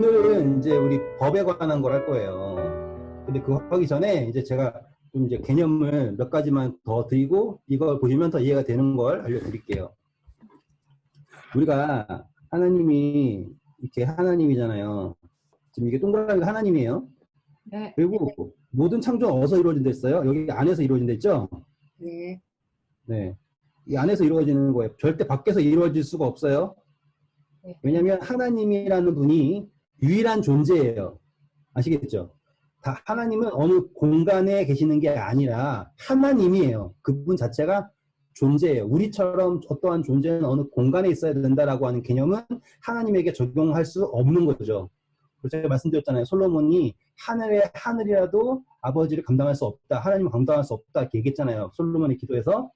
오늘은 이제 우리 법에 관한 걸 할 거예요. 근데 그거 하기 전에 이제 제가 좀 이제 개념을 몇 가지만 더 드리고 이걸 보시면 더 이해가 되는 걸 알려드릴게요. 우리가 하나님이 이렇게 하나님이잖아요. 지금 이게 동그라미가 하나님이에요. 네. 그리고 모든 창조는 어디서 이루어진다 했어요? 여기 안에서 이루어진다 했죠? 네. 네. 이 안에서 이루어지는 거예요. 절대 밖에서 이루어질 수가 없어요. 네. 왜냐하면 하나님이라는 분이 유일한 존재예요. 아시겠죠? 다 하나님은 어느 공간에 계시는 게 아니라 하나님이에요. 그분 자체가 존재예요. 우리처럼 어떠한 존재는 어느 공간에 있어야 된다라고 하는 개념은 하나님에게 적용할 수 없는 거죠. 그래서 제가 말씀드렸잖아요. 솔로몬이 하늘의 하늘이라도 아버지를 감당할 수 없다. 하나님을 감당할 수 없다. 이렇게 얘기했잖아요. 솔로몬의 기도에서.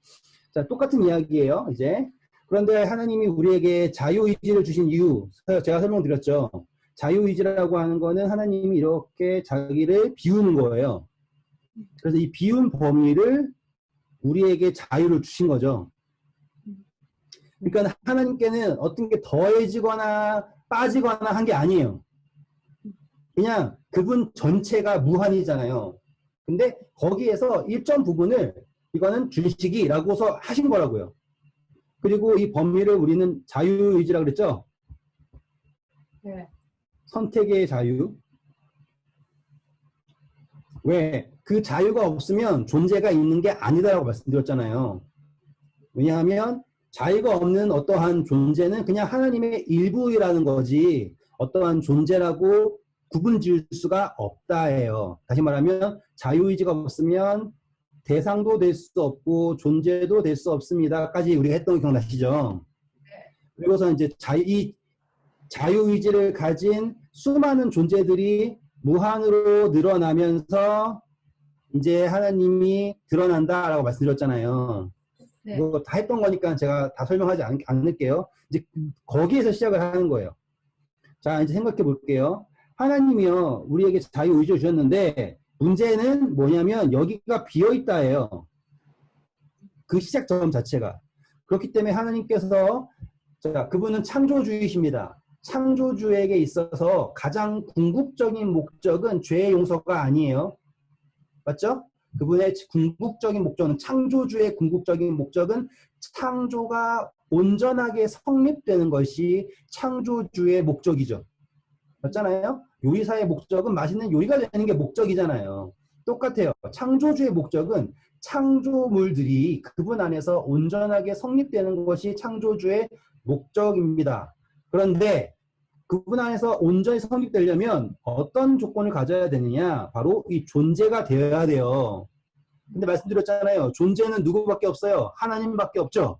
자, 똑같은 이야기예요. 이제. 그런데 하나님이 우리에게 자유의지를 주신 이유, 제가 설명드렸죠. 자유의지라고 하는 거는 하나님이 이렇게 자기를 비우는 거예요. 그래서 이 비운 범위를 우리에게 자유를 주신 거죠. 그러니까 하나님께는 어떤 게 더해지거나 빠지거나 한 게 아니에요. 그냥 그분 전체가 무한이잖아요. 근데 거기에서 일정 부분을 이거는 주식이라고서 하신 거라고요. 그리고 이 범위를 우리는 자유의지라고 그랬죠? 네. 선택의 자유. 왜? 그 자유가 없으면 존재가 있는 게 아니다라고 말씀드렸잖아요. 왜냐하면 자유가 없는 어떠한 존재는 그냥 하나님의 일부이라는 거지 어떠한 존재라고 구분 지을 수가 없다예요. 다시 말하면 자유의지가 없으면 대상도 될 수 없고 존재도 될 수 없습니다까지 우리가 했던 거 기억나시죠? 그리고서 이제 이 자유의지를 가진 수많은 존재들이 무한으로 늘어나면서 이제 하나님이 드러난다라고 말씀드렸잖아요. 네. 이거 다 했던 거니까 제가 다 설명하지 않을게요. 이제 거기에서 시작을 하는 거예요. 자, 이제 생각해 볼게요. 하나님이요, 우리에게 자유의지를 주셨는데 문제는 뭐냐면 여기가 비어있다예요. 그 시작점 자체가. 그렇기 때문에 하나님께서 자, 그분은 창조주이십니다. 창조주에게 있어서 가장 궁극적인 목적은 죄의 용서가 아니에요. 맞죠? 그분의 궁극적인 목적은 창조주의 궁극적인 목적은 창조가 온전하게 성립되는 것이 창조주의 목적이죠. 맞잖아요? 요리사의 목적은 맛있는 요리가 되는 게 목적이잖아요. 똑같아요. 창조주의 목적은 창조물들이 그분 안에서 온전하게 성립되는 것이 창조주의 목적입니다. 그런데 그분 안에서 온전히 성립되려면 어떤 조건을 가져야 되느냐? 바로 이 존재가 되어야 돼요. 근데 말씀드렸잖아요. 존재는 누구밖에 없어요? 하나님밖에 없죠?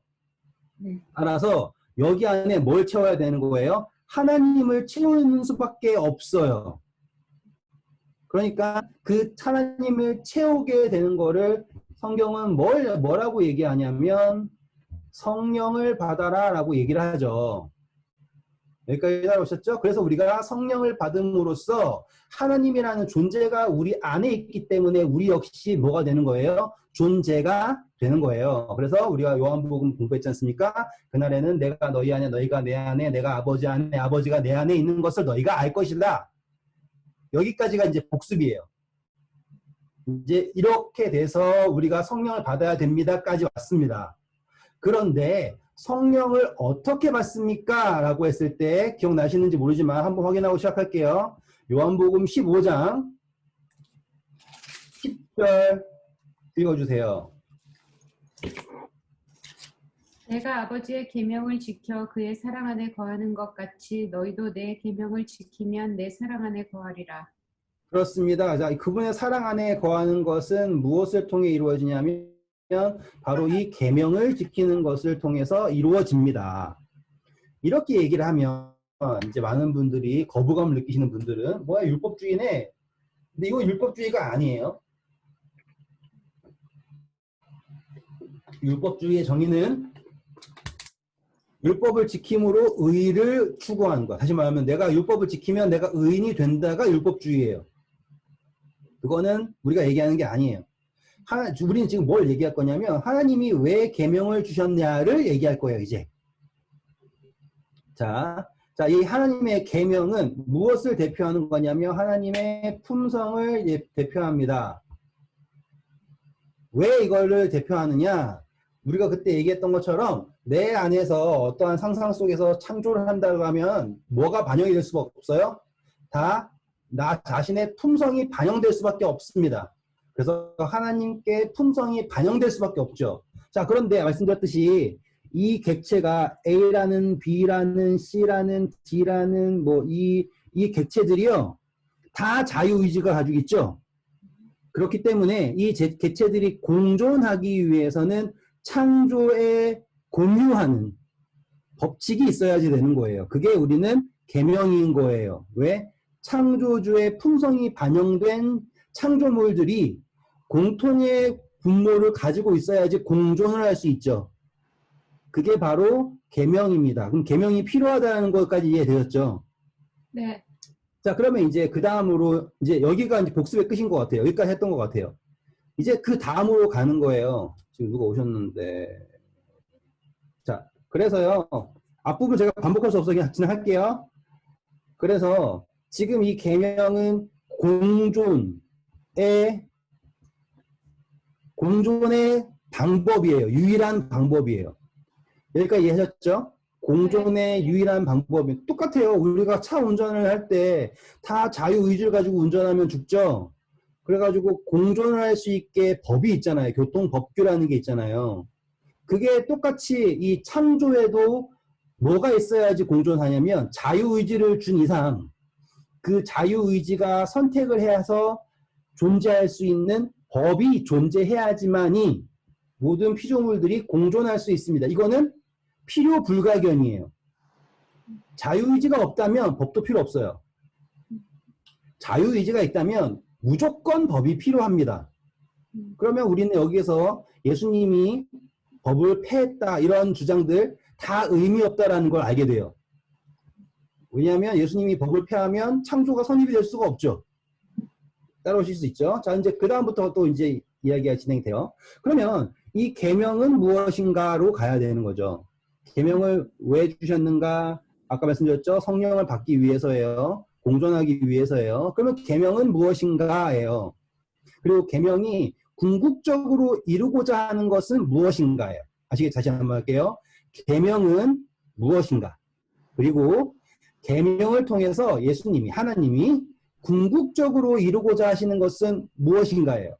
따라서 여기 안에 뭘 채워야 되는 거예요? 하나님을 채우는 수밖에 없어요. 그러니까 그 하나님을 채우게 되는 거를 성경은 뭐라고 얘기하냐면 성령을 받아라 라고 얘기를 하죠. 여기까지 따라오셨죠? 그래서 우리가 성령을 받음으로써 하나님이라는 존재가 우리 안에 있기 때문에 우리 역시 뭐가 되는 거예요? 존재가 되는 거예요. 그래서 우리가 요한복음 공부했지 않습니까? 그날에는 내가 너희 안에, 너희가 내 안에, 내가 아버지 안에, 아버지가 내 안에 있는 것을 너희가 알 것이다. 여기까지가 이제 복습이에요. 이제 이렇게 돼서 우리가 성령을 받아야 됩니다까지 왔습니다. 그런데 성령을 어떻게 받습니까? 라고 했을 때 기억나시는지 모르지만 한번 확인하고 시작할게요. 요한복음 15장 10절 읽어주세요. 내가 아버지의 계명을 지켜 그의 사랑 안에 거하는 것 같이 너희도 내 계명을 지키면 내 사랑 안에 거하리라. 그렇습니다. 자, 그분의 사랑 안에 거하는 것은 무엇을 통해 이루어지냐면 바로 이 계명을 지키는 것을 통해서 이루어집니다. 이렇게 얘기를 하면 이제 많은 분들이 거부감을 느끼시는 분들은 뭐야 율법주의네. 근데 이거 율법주의가 아니에요. 율법주의의 정의는 율법을 지킴으로 의를 추구하는 것. 다시 말하면 내가 율법을 지키면 내가 의인이 된다가 율법주의예요. 그거는 우리가 얘기하는 게 아니에요. 우리는 지금 뭘 얘기할 거냐면 하나님이 왜 계명을 주셨냐를 얘기할 거예요. 이제 자 자, 이 하나님의 계명은 무엇을 대표하는 거냐면 하나님의 품성을 대표합니다. 왜 이거를 대표하느냐? 우리가 그때 얘기했던 것처럼 내 안에서 어떠한 상상 속에서 창조를 한다고 하면 뭐가 반영이 될 수가 없어요? 다 나 자신의 품성이 반영될 수밖에 없습니다. 그래서 하나님께 품성이 반영될 수밖에 없죠. 자, 그런데 말씀드렸듯이 이 객체가 A라는 B라는 C라는 D라는 이 객체들이요. 다 자유의지가 가지고 있죠. 그렇기 때문에 이 객체들이 공존하기 위해서는 창조에 공유하는 법칙이 있어야지 되는 거예요. 그게 우리는 계명인 거예요. 왜? 창조주의 품성이 반영된 창조물들이 공통의 분모를 가지고 있어야지 공존을 할 수 있죠. 그게 바로 계명입니다. 그럼 계명이 필요하다는 것까지 이해되셨죠? 네. 자, 그러면 이제 그 다음으로 이제 여기가 이제 복습의 끝인 것 같아요. 여기까지 했던 것 같아요. 이제 그 다음으로 가는 거예요. 지금 누가 오셨는데. 자, 그래서요. 앞부분 제가 반복할 수 없어서 그냥 진행할게요. 그래서 지금 이 계명은 공존의 방법이에요. 유일한 방법이에요. 여기까지 이해하셨죠? 공존의 유일한 방법이 똑같아요. 우리가 차 운전을 할 때 다 자유의지를 가지고 운전하면 죽죠. 그래가지고 공존을 할 수 있게 법이 있잖아요. 교통법규라는 게 있잖아요. 그게 똑같이 이 창조에도 뭐가 있어야지 공존하냐면 자유의지를 준 이상 그 자유의지가 선택을 해서 존재할 수 있는 법이 존재해야지만이 모든 피조물들이 공존할 수 있습니다. 이거는 필요 불가견이에요. 자유의지가 없다면 법도 필요 없어요. 자유의지가 있다면 무조건 법이 필요합니다. 그러면 우리는 여기에서 예수님이 법을 폐했다 이런 주장들 다 의미 없다라는 걸 알게 돼요. 왜냐하면 예수님이 법을 폐하면 창조가 성립이 될 수가 없죠. 따라오실 수 있죠. 자, 이제 그 다음부터 또 이제 이야기가 진행돼요. 그러면 이 계명은 무엇인가로 가야 되는 거죠. 계명을 왜 주셨는가? 아까 말씀드렸죠. 성령을 받기 위해서예요. 공존하기 위해서예요. 그러면 계명은 무엇인가예요. 그리고 계명이 궁극적으로 이루고자 하는 것은 무엇인가예요. 아시겠죠? 다시 한번 할게요. 계명은 무엇인가? 그리고 계명을 통해서 예수님이 하나님이 궁극적으로 이루고자 하시는 것은 무엇인가예요.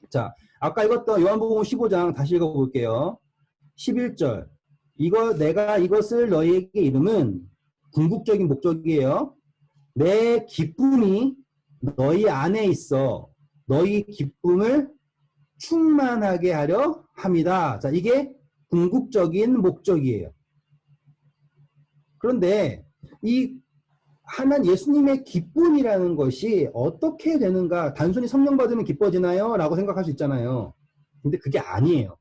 자, 아까 읽었던 요한복음 15장 다시 읽어볼게요. 11절. 내가 이것을 너희에게 이름은 궁극적인 목적이에요. 내 기쁨이 너희 안에 있어 너희 기쁨을 충만하게 하려 합니다. 자, 이게 궁극적인 목적이에요. 그런데 이 예수님의 기쁨이라는 것이 어떻게 되는가? 단순히 성령 받으면 기뻐지나요? 라고 생각할 수 있잖아요. 근데 그게 아니에요.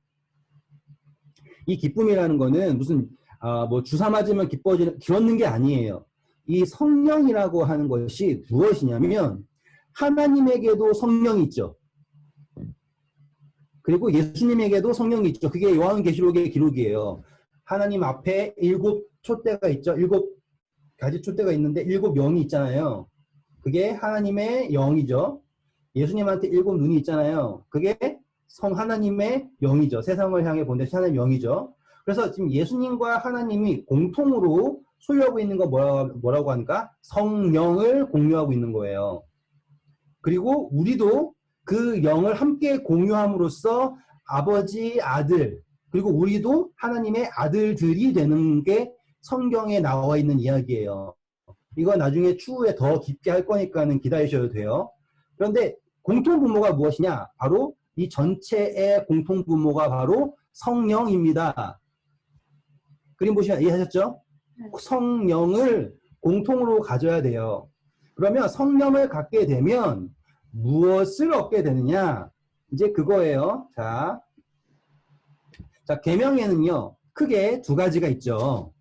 이 기쁨이라는 거는 무슨 주사 맞으면 기뻐지는 게 아니에요. 이 성령이라고 하는 것이 무엇이냐면 하나님에게도 성령이 있죠. 그리고 예수님에게도 성령이 있죠. 그게 요한계시록의 기록이에요. 하나님 앞에 7 촛대가 있죠. 7가지 촛대가 있는데 7 영이 있잖아요. 그게 하나님의 영이죠. 예수님한테 7 눈이 있잖아요. 그게 하나님의 영이죠. 세상을 향해 보내신 하나님의 영이죠. 그래서 지금 예수님과 하나님이 공통으로 소유하고 있는 거 뭐라고 하니까 성령을 공유하고 있는 거예요. 그리고 우리도 그 영을 함께 공유함으로써 아버지, 아들, 그리고 우리도 하나님의 아들들이 되는 게 성경에 나와 있는 이야기예요. 이건 나중에 추후에 더 깊게 할 거니까는 기다리셔도 돼요. 그런데 공통분모가 무엇이냐? 바로 이 전체의 공통분모가 바로 성령입니다. 그림 보시면 이해하셨죠? 성령을 공통으로 가져야 돼요. 그러면 성령을 갖게 되면 무엇을 얻게 되느냐? 이제 그거예요. 자, 계명에는요, 크게 2가지가 있죠.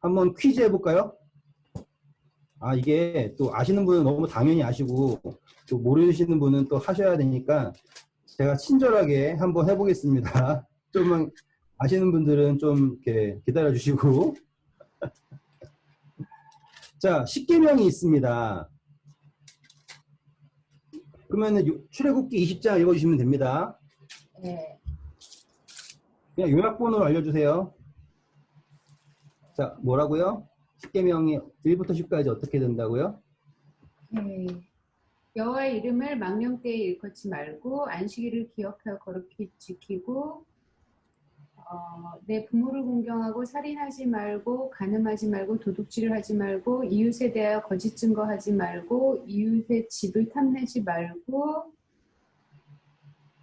한번 퀴즈 해볼까요? 이게 또 아시는 분은 너무 당연히 아시고, 또 모르시는 분은 또 하셔야 되니까, 제가 친절하게 한번 해보겠습니다. 좀만 아시는 분들은 좀 이렇게 기다려 주시고. 자, 십계명이 있습니다. 그러면 출애굽기 20장 읽어주시면 됩니다. 네. 그냥 요약본으로 알려주세요. 자, 뭐라고요? 십계명이 1부터 10까지 어떻게 된다고요? 네. 여호와의 이름을 망령되이 일컫지 말고 안식일을 기억하여 거룩히 지키고 내 부모를 공경하고 살인하지 말고 간음하지 말고 도둑질을 하지 말고 이웃에 대하여 거짓 증거하지 말고 이웃의 집을 탐내지 말고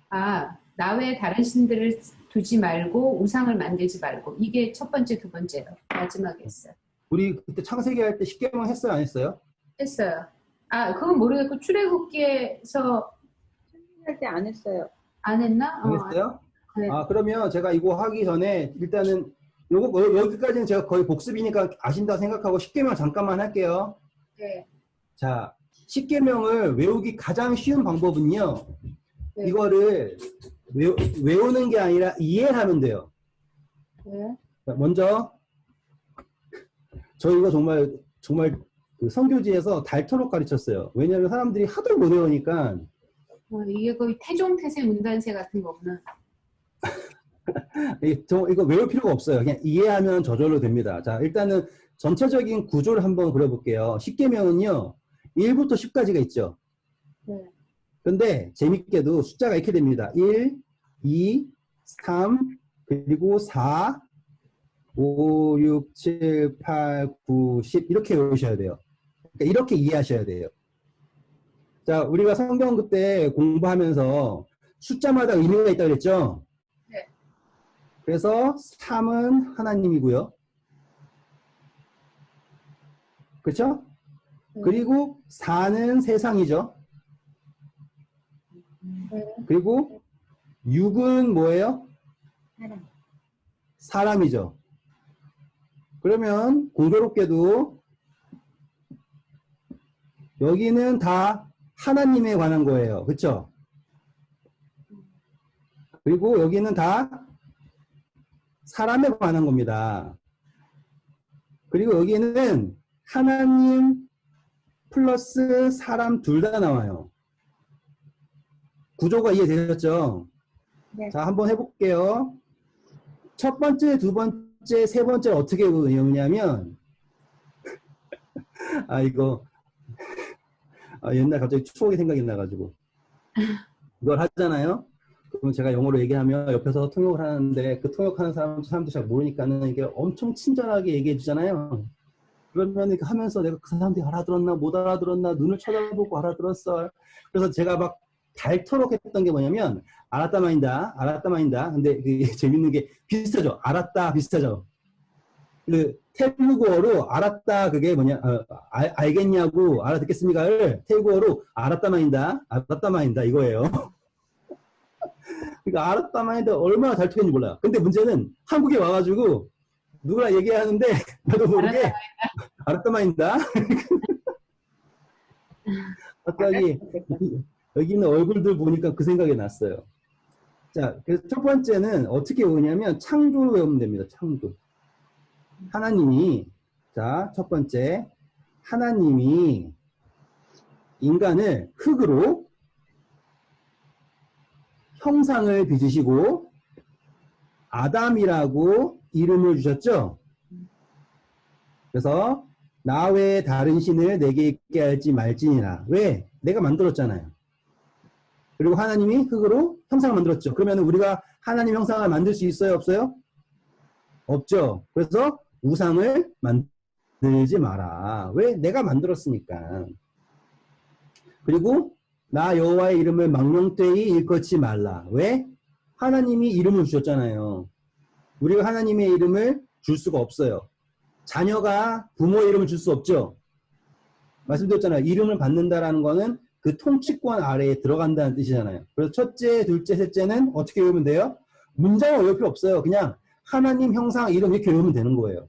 나 외에 다른 신들을 두지 말고 우상을 만들지 말고. 이게 첫 번째, 두 번째요. 마지막에 했어요. 우리 그때 창세기 할 때 십계명 했어요, 안 했어요? 했어요. 그건 모르겠고 출애굽기에서 할 때 안 했어요. 안 했나? 안 했어요? 네. 그러면 제가 이거 하기 전에 일단은 여기까지는 제가 거의 복습이니까 아신다 생각하고 십계명 잠깐만 할게요. 네. 자, 십계명을 외우기 가장 쉬운 방법은요. 네. 이거를 외우는 게 아니라 이해하면 돼요. 네. 자, 먼저 저 이거 정말 그 선교지에서 닮도록 가르쳤어요. 왜냐하면 사람들이 하도 못 외우니까. 이게 거의 태종태세 문단세 같은 거구나. 이거 외울 필요가 없어요. 그냥 이해하면 저절로 됩니다. 자, 일단은 전체적인 구조를 한번 그려볼게요. 십계명은요, 1부터 10까지가 있죠. 네. 근데 재밌게도 숫자가 이렇게 됩니다. 1, 2, 3, 그리고 4, 5, 6, 7, 8, 9, 10 이렇게 외우셔야 돼요. 그러니까 이렇게 이해하셔야 돼요. 자, 우리가 성경 그때 공부하면서 숫자마다 의미가 있다고 그랬죠? 네. 그래서 3은 하나님이고요. 그렇죠? 네. 그리고 4는 세상이죠. 네. 그리고 6은 뭐예요? 사람이죠. 그러면 공교롭게도 여기는 다 하나님에 관한 거예요. 그렇죠? 그리고 여기는 다 사람에 관한 겁니다. 그리고 여기는 하나님 플러스 사람 둘 다 나와요. 구조가 이해되셨죠? 네. 자, 한번 해볼게요. 첫 번째, 두 번째, 세 번째 어떻게 외우냐면 옛날 갑자기 추억이 생각이 나가지고 이걸 하잖아요. 그럼 제가 영어로 얘기하면 옆에서 통역을 하는데 그 통역하는 사람도 잘 모르니까는 이게 엄청 친절하게 얘기해 주잖아요. 그러면 이렇게 하면서 내가 그 사람들이 알아들었나 못 알아들었나 눈을 쳐다보고 알아들었어. 그래서 제가 막 닳도록 했던 게 뭐냐면 알았다 마인다. 근데 재밌는 게 비슷하죠. 알았다 비슷하죠. 그 태국어로 알았다 그게 뭐냐 알겠냐고 알아듣겠습니까를 태국어로 알았다 마인다 이거예요. 그러니까 알았다 마인다 얼마나 잘 통했는지 몰라요. 근데 문제는 한국에 와가지고 누구랑 얘기하는데 나도 모르게 알았다 마인다. 갑자기 여기 있는 얼굴들 보니까 그 생각이 났어요. 자, 그래서 첫 번째는 어떻게 외우냐면 창조를 외우면 됩니다. 창조. 하나님이, 자, 첫 번째, 하나님이 인간을 흙으로 형상을 빚으시고 아담이라고 이름을 주셨죠? 그래서 나 외에 다른 신을 내게 있게 할지 말지니라. 왜? 내가 만들었잖아요. 그리고 하나님이 흙으로 형상을 만들었죠. 그러면 우리가 하나님 형상을 만들 수 있어요? 없어요? 없죠. 그래서 우상을 만들지 마라. 왜? 내가 만들었으니까. 그리고 나 여호와의 이름을 망령되이 일컫지 말라. 왜? 하나님이 이름을 주셨잖아요. 우리가 하나님의 이름을 줄 수가 없어요. 자녀가 부모의 이름을 줄 수 없죠. 말씀드렸잖아요. 이름을 받는다라는 거는 그 통치권 아래에 들어간다는 뜻이잖아요. 그래서 첫째, 둘째, 셋째는 어떻게 외우면 돼요? 문장을 외울 필요 없어요. 그냥 하나님 형상 이름 이렇게 외우면 되는 거예요.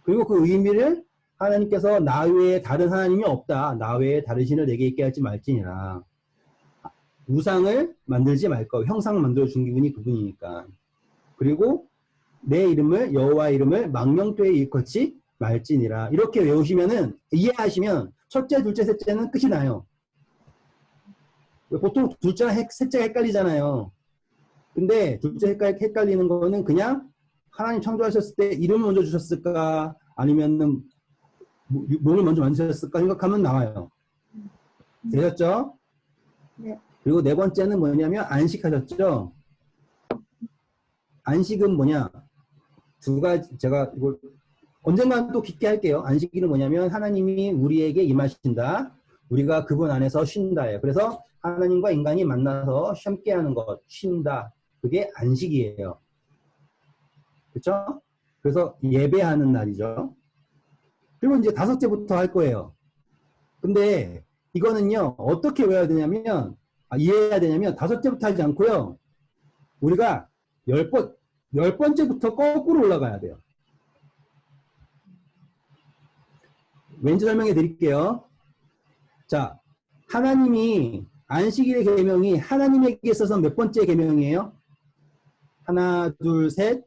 그리고 그 의미를 하나님께서 나 외에 다른 하나님이 없다. 나 외에 다른 신을 내게 있게 할지 말지니라. 우상을 만들지 말 거. 형상을 만들어준 분이 그분이니까. 그리고 내 이름을 여호와 이름을 망령되이 일컫지 말지니라. 이렇게 외우시면은 이해하시면 첫째, 둘째, 셋째는 끝이 나요. 보통 둘째랑 셋째가 헷갈리잖아요. 근데 둘째 헷갈리는 거는 그냥 하나님 창조하셨을 때 이름을 먼저 주셨을까 아니면은 몸을 먼저 만드셨을까 생각하면 나와요. 되셨죠? 네. 그리고 네 번째는 뭐냐면 안식하셨죠? 안식은 뭐냐? 두 가지, 제가 이걸 언젠가는 또 깊게 할게요. 안식일은 뭐냐면 하나님이 우리에게 임하신다. 우리가 그분 안에서 쉰다예요. 그래서 하나님과 인간이 만나서 함께하는 것, 쉰다. 그게 안식이에요. 그렇죠? 그래서 예배하는 날이죠. 그리고 이제 다섯째부터 할 거예요. 근데 이거는요, 어떻게 외워야 되냐면, 이해해야 되냐면, 다섯째부터 하지 않고요, 우리가 열 번째부터 거꾸로 올라가야 돼요. 왠지 설명해 드릴게요. 자, 하나님이, 안식일의 계명이 하나님에게 있어서 몇 번째 계명이에요? 하나, 둘, 셋,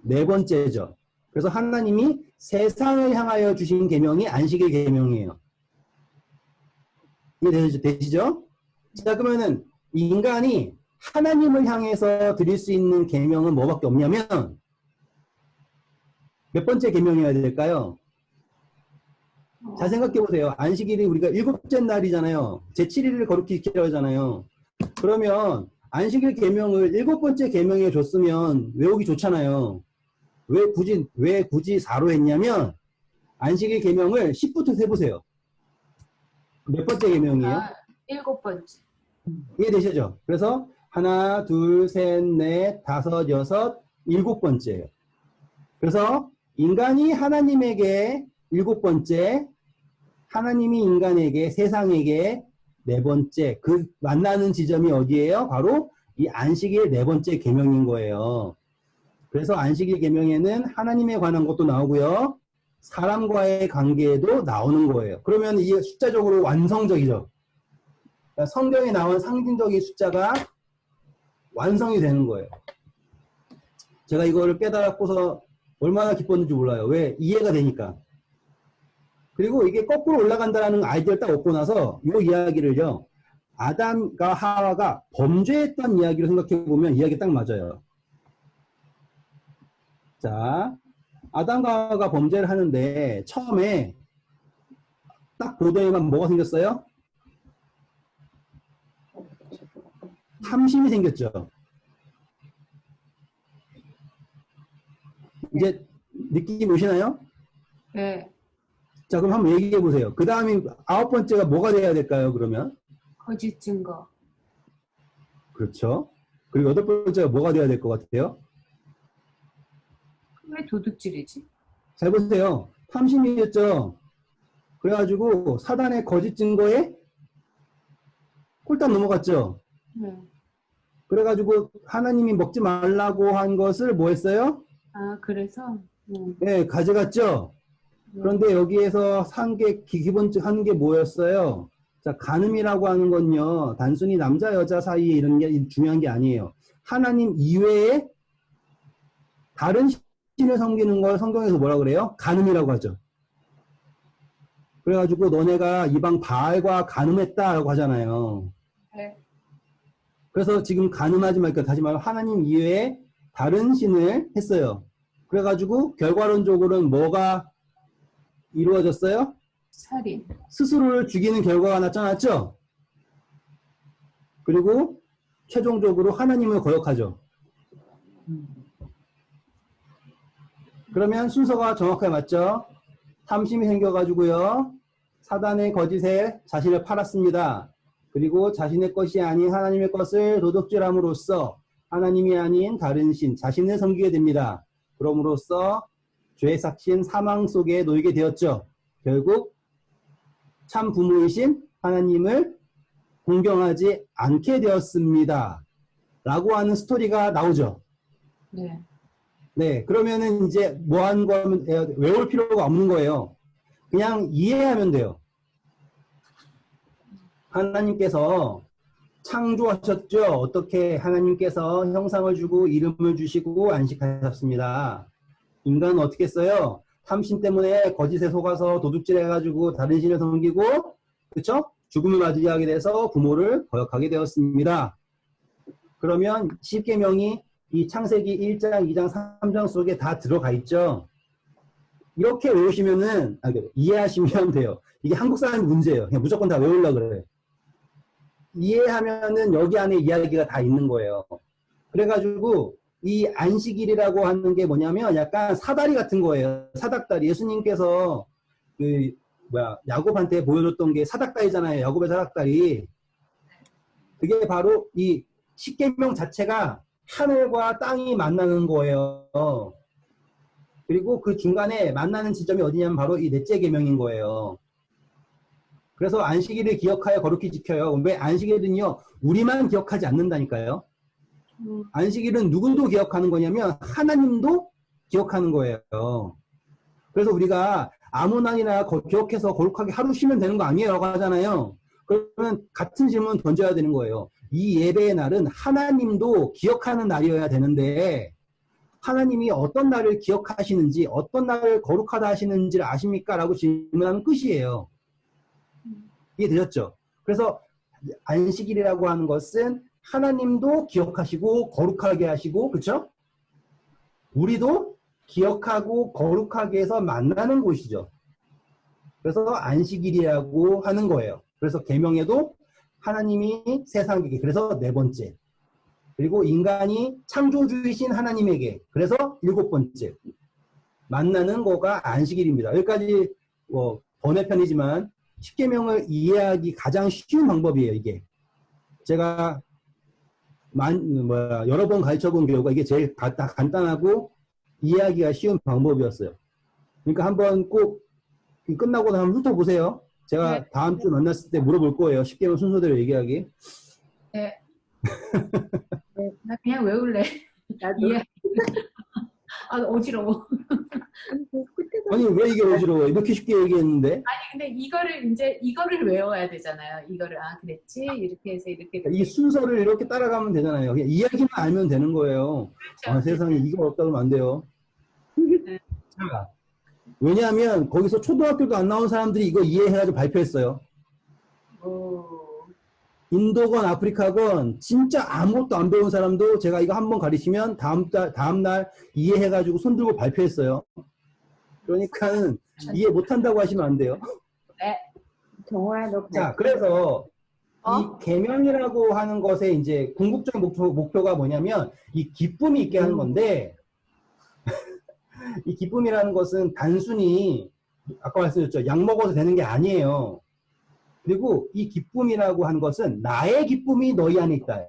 네 번째죠. 그래서 하나님이 세상을 향하여 주신 계명이 안식일 계명이에요. 이해되시죠? 자, 그러면은 인간이 하나님을 향해서 드릴 수 있는 계명은 뭐밖에 없냐면 몇 번째 계명이어야 될까요? 잘 생각해 보세요. 안식일이 우리가 일곱째 날이잖아요. 제7일을 거룩히 지키라고 하잖아요. 그러면 안식일 계명을 일곱 번째 계명에 줬으면 외우기 좋잖아요. 왜 굳이 4로 했냐면 안식일 계명을 10부터 세보세요. 몇 번째 계명이에요? 일곱 번째. 이해되시죠? 그래서 하나, 둘, 셋, 넷, 다섯, 여섯, 일곱 번째예요. 그래서 인간이 하나님에게 일곱 번째, 하나님이 인간에게, 세상에게 네 번째, 그 만나는 지점이 어디예요? 바로 이 안식일 네 번째 계명인 거예요. 그래서 안식일 계명에는 하나님에 관한 것도 나오고요. 사람과의 관계도 나오는 거예요. 그러면 이게 숫자적으로 완성적이죠. 그러니까 성경에 나온 상징적인 숫자가 완성이 되는 거예요. 제가 이거를 깨달았고서 얼마나 기뻤는지 몰라요. 왜? 이해가 되니까. 그리고 이게 거꾸로 올라간다는 아이디어를 딱 얻고 나서 이 이야기를요. 아담과 하와가 범죄했던 이야기로 생각해보면 이야기 딱 맞아요. 자, 아담과 하와가 범죄를 하는데 처음에 딱 보더니만 뭐가 생겼어요? 탐심이 생겼죠. 이제 느낌이 오시나요? 네. 자, 그럼 한번 얘기해 보세요. 그 다음에 아홉 번째가 뭐가 돼야 될까요, 그러면? 거짓 증거. 그렇죠. 그리고 여덟 번째가 뭐가 돼야 될 것 같아요? 왜 도둑질이지? 잘 보세요. 탐심이었죠. 그래가지고 사단의 거짓 증거에 홀딱 넘어갔죠. 네. 그래가지고 하나님이 먹지 말라고 한 것을 뭐 했어요? 아, 그래서? 네, 가져갔죠. 그런데 여기에서 한 게 뭐였어요? 자, 간음이라고 하는 건요, 단순히 남자, 여자 사이에 이런 게 중요한 게 아니에요. 하나님 이외에 다른 신을 섬기는 걸 성경에서 뭐라 그래요? 간음이라고 하죠. 그래가지고 너네가 이방 바알과 간음했다라고 하잖아요. 네. 그래서 지금 간음하지 말까 다시 말하면 하나님 이외에 다른 신을 했어요. 그래가지고 결과론적으로는 뭐가 이루어졌어요? 살인. 스스로를 죽이는 결과가 나타났죠? 그리고 최종적으로 하나님을 거역하죠. 그러면 순서가 정확하게 맞죠? 탐심이 생겨가지고요. 사단의 거짓에 자신을 팔았습니다. 그리고 자신의 것이 아닌 하나님의 것을 도둑질함으로써 하나님이 아닌 다른 신, 자신을 섬기게 됩니다. 그럼으로써 죄의 삭신 사망 속에 놓이게 되었죠. 결국 참 부모이신 하나님을 공경하지 않게 되었습니다. 라고 하는 스토리가 나오죠. 네. 네, 그러면은 이제 뭐 하는 거면 외울 필요가 없는 거예요. 그냥 이해하면 돼요. 하나님께서 창조하셨죠. 어떻게 하나님께서 형상을 주고 이름을 주시고 안식하셨습니다. 인간은 어떻게 했어요? 탐심 때문에 거짓에 속아서 도둑질해가지고 다른 신을 섬기고, 그쵸? 죽음을 맞이하게 돼서 부모를 거역하게 되었습니다. 그러면 십계명이 이 창세기 1장, 2장, 3장 속에 다 들어가 있죠. 이렇게 외우시면은 이해하시면 돼요. 이게 한국 사람의 문제예요. 그냥 무조건 다 외우려고 그래요. 이해하면은 여기 안에 이야기가 다 있는 거예요. 그래가지고 이 안식일이라고 하는 게 뭐냐면 약간 사다리 같은 거예요. 사닥다리. 예수님께서 야곱한테 보여줬던 게 사닥다리잖아요. 야곱의 사닥다리. 그게 바로 이 십계명 자체가 하늘과 땅이 만나는 거예요. 그리고 그 중간에 만나는 지점이 어디냐면 바로 이 넷째 계명인 거예요. 그래서 안식일을 기억하여 거룩히 지켜요. 왜 안식일은요, 우리만 기억하지 않는다니까요. 안식일은 누구도 기억하는 거냐면 하나님도 기억하는 거예요. 그래서 우리가 아무 날이나 기억해서 거룩하게 하루 쉬면 되는 거 아니에요? 라고 하잖아요. 그러면 같은 질문 던져야 되는 거예요. 이 예배의 날은 하나님도 기억하는 날이어야 되는데 하나님이 어떤 날을 기억하시는지 어떤 날을 거룩하다 하시는지를 아십니까? 라고 질문하면 끝이에요. 이해되셨죠? 그래서 안식일이라고 하는 것은 하나님도 기억하시고 거룩하게 하시고, 그렇죠? 우리도 기억하고 거룩하게 해서 만나는 곳이죠. 그래서 안식일이라고 하는 거예요. 그래서 계명에도 하나님이 세상에게, 그래서 네 번째. 그리고 인간이 창조주이신 하나님에게, 그래서 일곱 번째. 만나는 거가 안식일입니다. 여기까지 번외편이지만 십계명을 이해하기 가장 쉬운 방법이에요, 이게. 제가 여러 번 가르쳐 본 결과 이게 제일 간단하고 이해하기가 쉬운 방법이었어요. 그러니까 한번 꼭 끝나고 나서 한번 훑어보세요. 제가 네. 다음 주 만났을 때 물어볼 거예요. 십계명 순서대로 얘기하기. 네. 나 그냥 외울래. 나도. 이해. 아, 어지러워. 아니, 왜 이게 어지러워요? 이렇게 쉽게 얘기했는데. 아니, 근데 이거를 외워야 되잖아요. 이거를, 그랬지? 이렇게 해서 이렇게. 이 순서를 이렇게 따라가면 되잖아요. 그냥 이야기만 알면 되는 거예요. 그렇죠. 세상에 이거 없다 그러면 안 돼요. 네. 자, 왜냐하면 거기서 초등학교도 안 나온 사람들이 이거 이해해가지고 발표했어요. 오. 인도건 아프리카건 진짜 아무것도 안 배운 사람도 제가 이거 한번 가르치면 다음날 이해해가지고 손들고 발표했어요. 그러니까 이해 못한다고 하시면 안 돼요. 네. 정호야, 너 자, 그래서 어? 이 계명이라고 하는 것의 이제 궁극적인 목표가 뭐냐면 이 기쁨이 있게 하는 건데 이 기쁨이라는 것은 단순히 아까 말씀드렸죠. 약 먹어도 되는 게 아니에요. 그리고 이 기쁨이라고 하는 것은 나의 기쁨이 너희 안에 있다.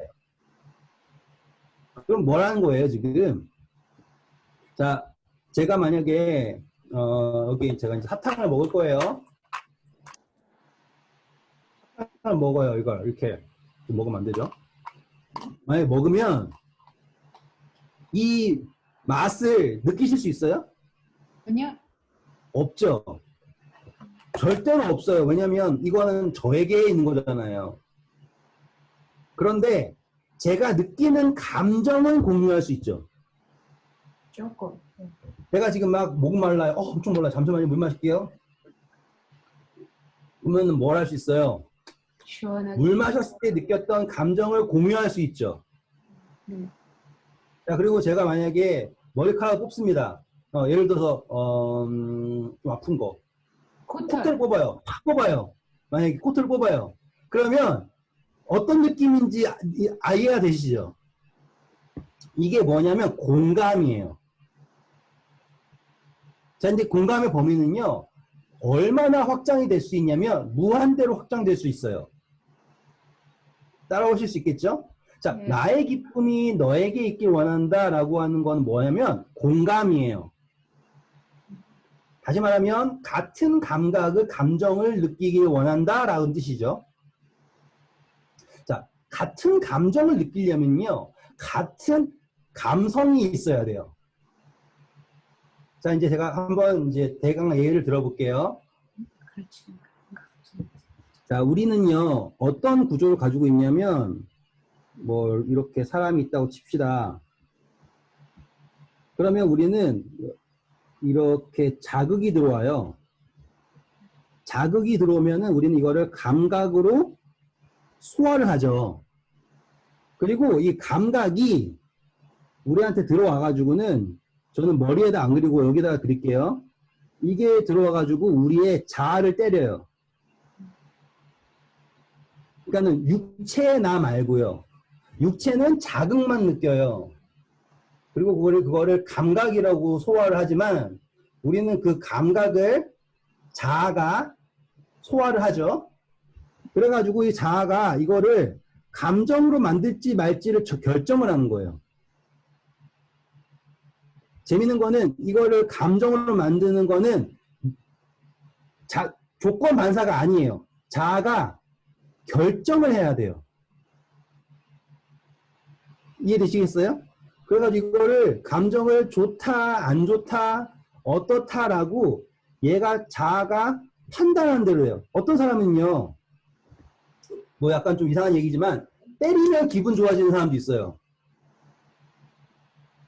그럼 뭐라는 거예요, 지금? 자, 제가 만약에 여기 제가 이제 사탕을 먹을 거예요. 사탕을 먹어요, 이걸 이렇게 먹으면 안 되죠. 만약에 먹으면 이 맛을 느끼실 수 있어요? 아니요. 없죠. 절대로 없어요. 왜냐면 이거는 저에게 있는 거잖아요. 그런데 제가 느끼는 감정을 공유할 수 있죠. 조금. 내가 지금 막 목 말라요. 엄청 몰라요. 잠시만요. 물 마실게요. 그러면 뭘 할 수 있어요? 시원하게. 물 마셨을 때 느꼈던 감정을 공유할 수 있죠. 자, 그리고 제가 만약에 머리카락을 뽑습니다. 예를 들어서 좀 아픈 거. 코트를 뽑아요. 팍 뽑아요. 만약에 코트를 뽑아요. 그러면 어떤 느낌인지 이해가 되시죠? 이게 뭐냐면 공감이에요. 자, 근데 공감의 범위는요, 얼마나 확장이 될 수 있냐면 무한대로 확장될 수 있어요. 따라오실 수 있겠죠? 자, 네. 나의 기쁨이 너에게 있길 원한다라고 하는 건 뭐냐면 공감이에요. 다시 말하면 같은 감각을, 감정을 느끼길 원한다라는 뜻이죠. 자, 같은 감정을 느끼려면요, 같은 감성이 있어야 돼요. 자, 이제 제가 한번 이제 대강 예를 들어볼게요. 그렇지. 자, 우리는요, 어떤 구조를 가지고 있냐면, 뭐, 이렇게 사람이 있다고 칩시다. 그러면 우리는 이렇게 자극이 들어와요. 자극이 들어오면은 우리는 이거를 감각으로 소화를 하죠. 그리고 이 감각이 우리한테 들어와가지고는, 저는 머리에다 안 그리고 여기다가 그릴게요. 이게 들어와가지고 우리의 자아를 때려요. 그러니까는 육체의 나 말고요. 육체는 자극만 느껴요. 그리고 그거를 감각이라고 소화를 하지만 우리는 그 감각을 자아가 소화를 하죠. 그래가지고 이 자아가 이거를 감정으로 만들지 말지를 결정을 하는 거예요. 재밌는 거는 이거를 감정으로 만드는 거는 조건 반사가 아니에요. 자아가 결정을 해야 돼요. 이해되시겠어요? 그래가지고 이거를 감정을 좋다, 안 좋다, 어떻다라고 자아가 판단하는 대로 해요. 어떤 사람은요, 뭐 약간 좀 이상한 얘기지만 때리면 기분 좋아지는 사람도 있어요.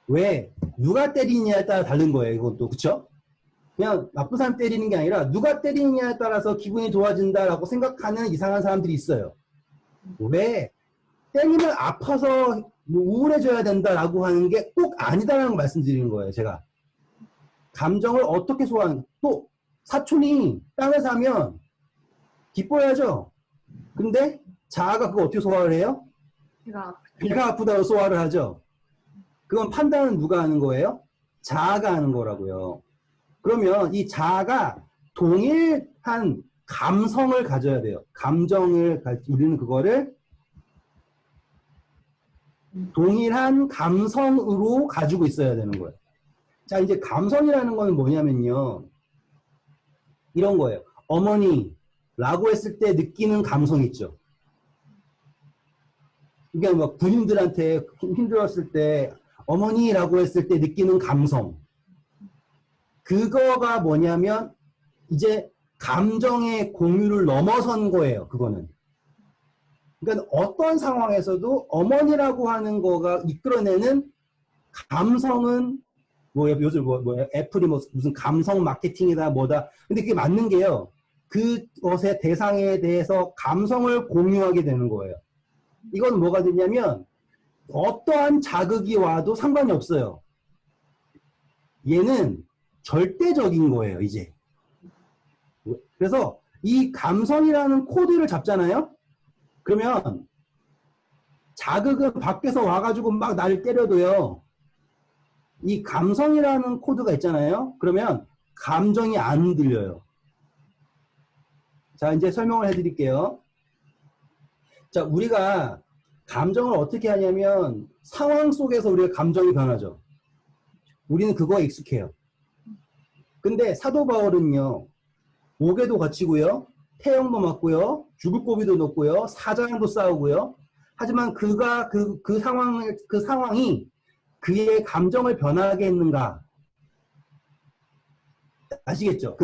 왜? 누가 때리느냐에 따라 다른 거예요. 이건 또 그쵸? 그냥 나쁜 사람 때리는 게 아니라 누가 때리느냐에 따라서 기분이 좋아진다라고 생각하는 이상한 사람들이 있어요. 왜? 때리면 아파서 뭐 우울해져야 된다라고 하는 게 꼭 아니다라는 걸 말씀드리는 거예요. 제가. 감정을 어떻게 소화하는, 또 사촌이 땅을 사면 기뻐야죠. 근데 자아가 그거 어떻게 소화를 해요? 배가 아프다고 소화를 하죠. 그건 판단은 누가 하는 거예요? 자아가 하는 거라고요. 그러면 이 자아가 동일한 감성을 가져야 돼요. 우리는 그거를 동일한 감성으로 가지고 있어야 되는 거예요. 자, 이제 감성이라는 거는 뭐냐면요. 이런 거예요. 어머니라고 했을 때 느끼는 감성 있죠. 그러니까 뭐 군인들한테 힘들었을 때 어머니라고 했을 때 느끼는 감성. 그거가 뭐냐면 이제 감정의 공유를 넘어선 거예요. 그거는. 그러니까 어떤 상황에서도 어머니라고 하는 거가 이끌어내는 감성은 뭐 요즘 애플이 무슨 감성 마케팅이다 뭐다. 근데 그게 맞는 게요. 그것의 대상에 대해서 감성을 공유하게 되는 거예요. 이건 뭐가 되냐면 어떠한 자극이 와도 상관이 없어요. 얘는 절대적인 거예요, 이제. 그래서 이 감성이라는 코드를 잡잖아요. 그러면 자극은 밖에서 와가지고 막 나를 때려도요. 이 감성이라는 코드가 있잖아요. 그러면 감정이 안 들려요. 자, 이제 설명을 해드릴게요. 자, 우리가 감정을 어떻게 하냐면 상황 속에서 우리가 감정이 변하죠. 우리는 그거에 익숙해요. 근데 사도 바울은요. 옥에도 갇히고요. 태형도 맞고요. 죽을 고비도 놓고요. 사자랑도 싸우고요. 하지만 그 상황이 그의 감정을 변하게 했는가? 아시겠죠?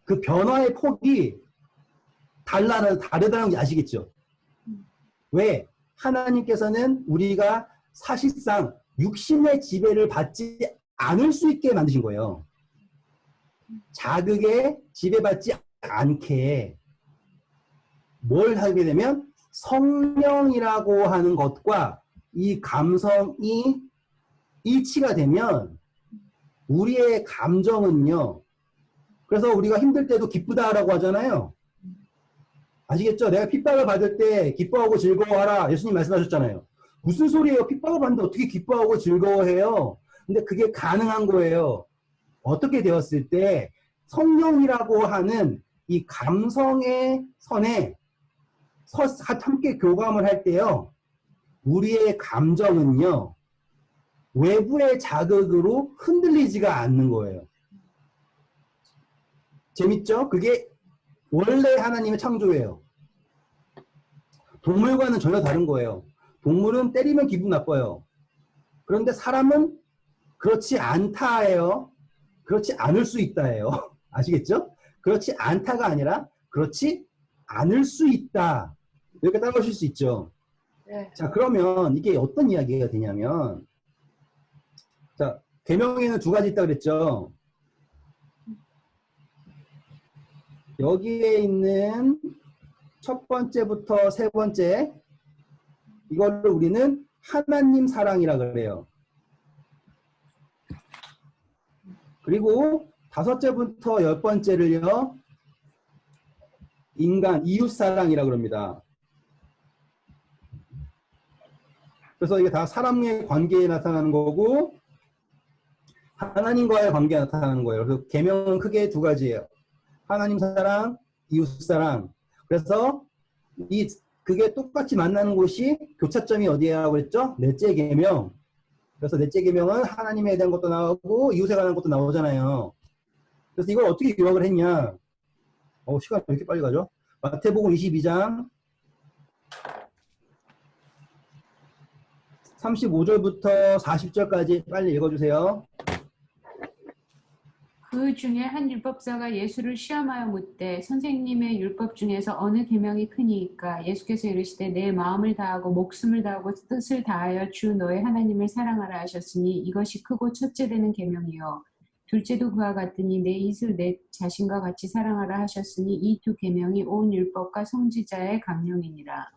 그 변화의 폭이 다르다는 게 아시겠죠? 왜? 하나님께서는 우리가 사실상 육신의 지배를 받지 않을 수 있게 만드신 거예요. 자극에 지배받지 않게 뭘 하게 되면 성령이라고 하는 것과 이 감성이 일치가 되면 우리의 감정은요. 그래서 우리가 힘들 때도 기쁘다라고 하잖아요. 아시겠죠? 내가 핍박을 받을 때 기뻐하고 즐거워하라. 예수님 말씀하셨잖아요. 무슨 소리예요? 핍박을 받는데 어떻게 기뻐하고 즐거워해요? 근데 그게 가능한 거예요. 어떻게 되었을 때 성령이라고 하는 이 감성의 선에 함께 교감을 할 때요. 우리의 감정은요. 외부의 자극으로 흔들리지가 않는 거예요. 재밌죠? 그게 원래 하나님의 창조예요. 동물과는 전혀 다른 거예요. 동물은 때리면 기분 나빠요. 그런데 사람은 그렇지 않다예요. 그렇지 않을 수 있다예요. 아시겠죠? 그렇지 않다가 아니라 그렇지 않을 수 있다. 이렇게 따라오실 수 있죠. 네. 자, 그러면 이게 어떤 이야기가 되냐면, 자, 계명에는 두 가지 있다 그랬죠. 여기에 있는 첫 번째부터 세 번째, 이거를 우리는 하나님 사랑이라 그래요. 그리고 다섯째부터 열 번째를요, 인간, 이웃 사랑이라 그럽니다. 그래서 이게 다 사람의 관계에 나타나는 거고, 하나님과의 관계에 나타나는 거예요. 그래서 계명은 크게 두 가지예요. 하나님 사랑, 이웃 사랑. 그래서 그게 똑같이 만나는 곳이 교차점이 어디라고 그랬죠? 넷째 계명. 그래서 넷째 계명은 하나님에 대한 것도 나오고 이웃에 관한 것도 나오잖아요. 그래서 이걸 어떻게 요약을 했냐? 시간 왜 이렇게 빨리 가죠? 마태복음 22장 35절부터 40절까지 빨리 읽어주세요. 그 중에 한 율법사가 예수를 시험하여 묻되 선생님의 율법 중에서 어느 계명이 크니까? 예수께서 이르시되 내 마음을 다하고 목숨을 다하고 뜻을 다하여 주 너의 하나님을 사랑하라 하셨으니 이것이 크고 첫째 되는 계명이요 둘째도 그와 같으니 내 이웃을 내 자신과 같이 사랑하라 하셨으니 이 두 계명이 온 율법과 선지자의 강령이니라.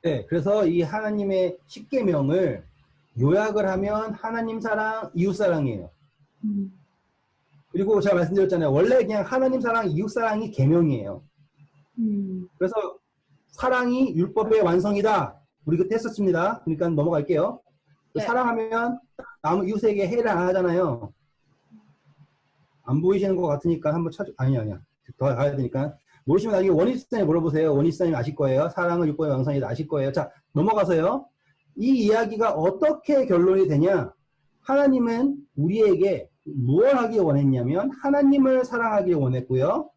네, 그래서 이 하나님의 십계명을 요약을 하면 하나님 사랑, 이웃 사랑이에요. 그리고 제가 말씀드렸잖아요. 원래 그냥 하나님 사랑, 이웃 사랑이 계명이에요. 그래서 사랑이 율법의 완성이다. 우리 그때 했었습니다. 그러니까 넘어갈게요. 네. 사랑하면 남은 이웃에게 해를 안 하잖아요. 안 보이시는 것 같으니까 한번 아니야. 더 가야 되니까. 모르시면 나중에 원희수사님 물어보세요. 원희수사님 아실 거예요. 사랑은 율법의 완성이다 아실 거예요. 자, 넘어가서요. 이 이야기가 어떻게 결론이 되냐? 하나님은 우리에게 무엇 하기 원했냐면 하나님을 사랑하기를 원했고요.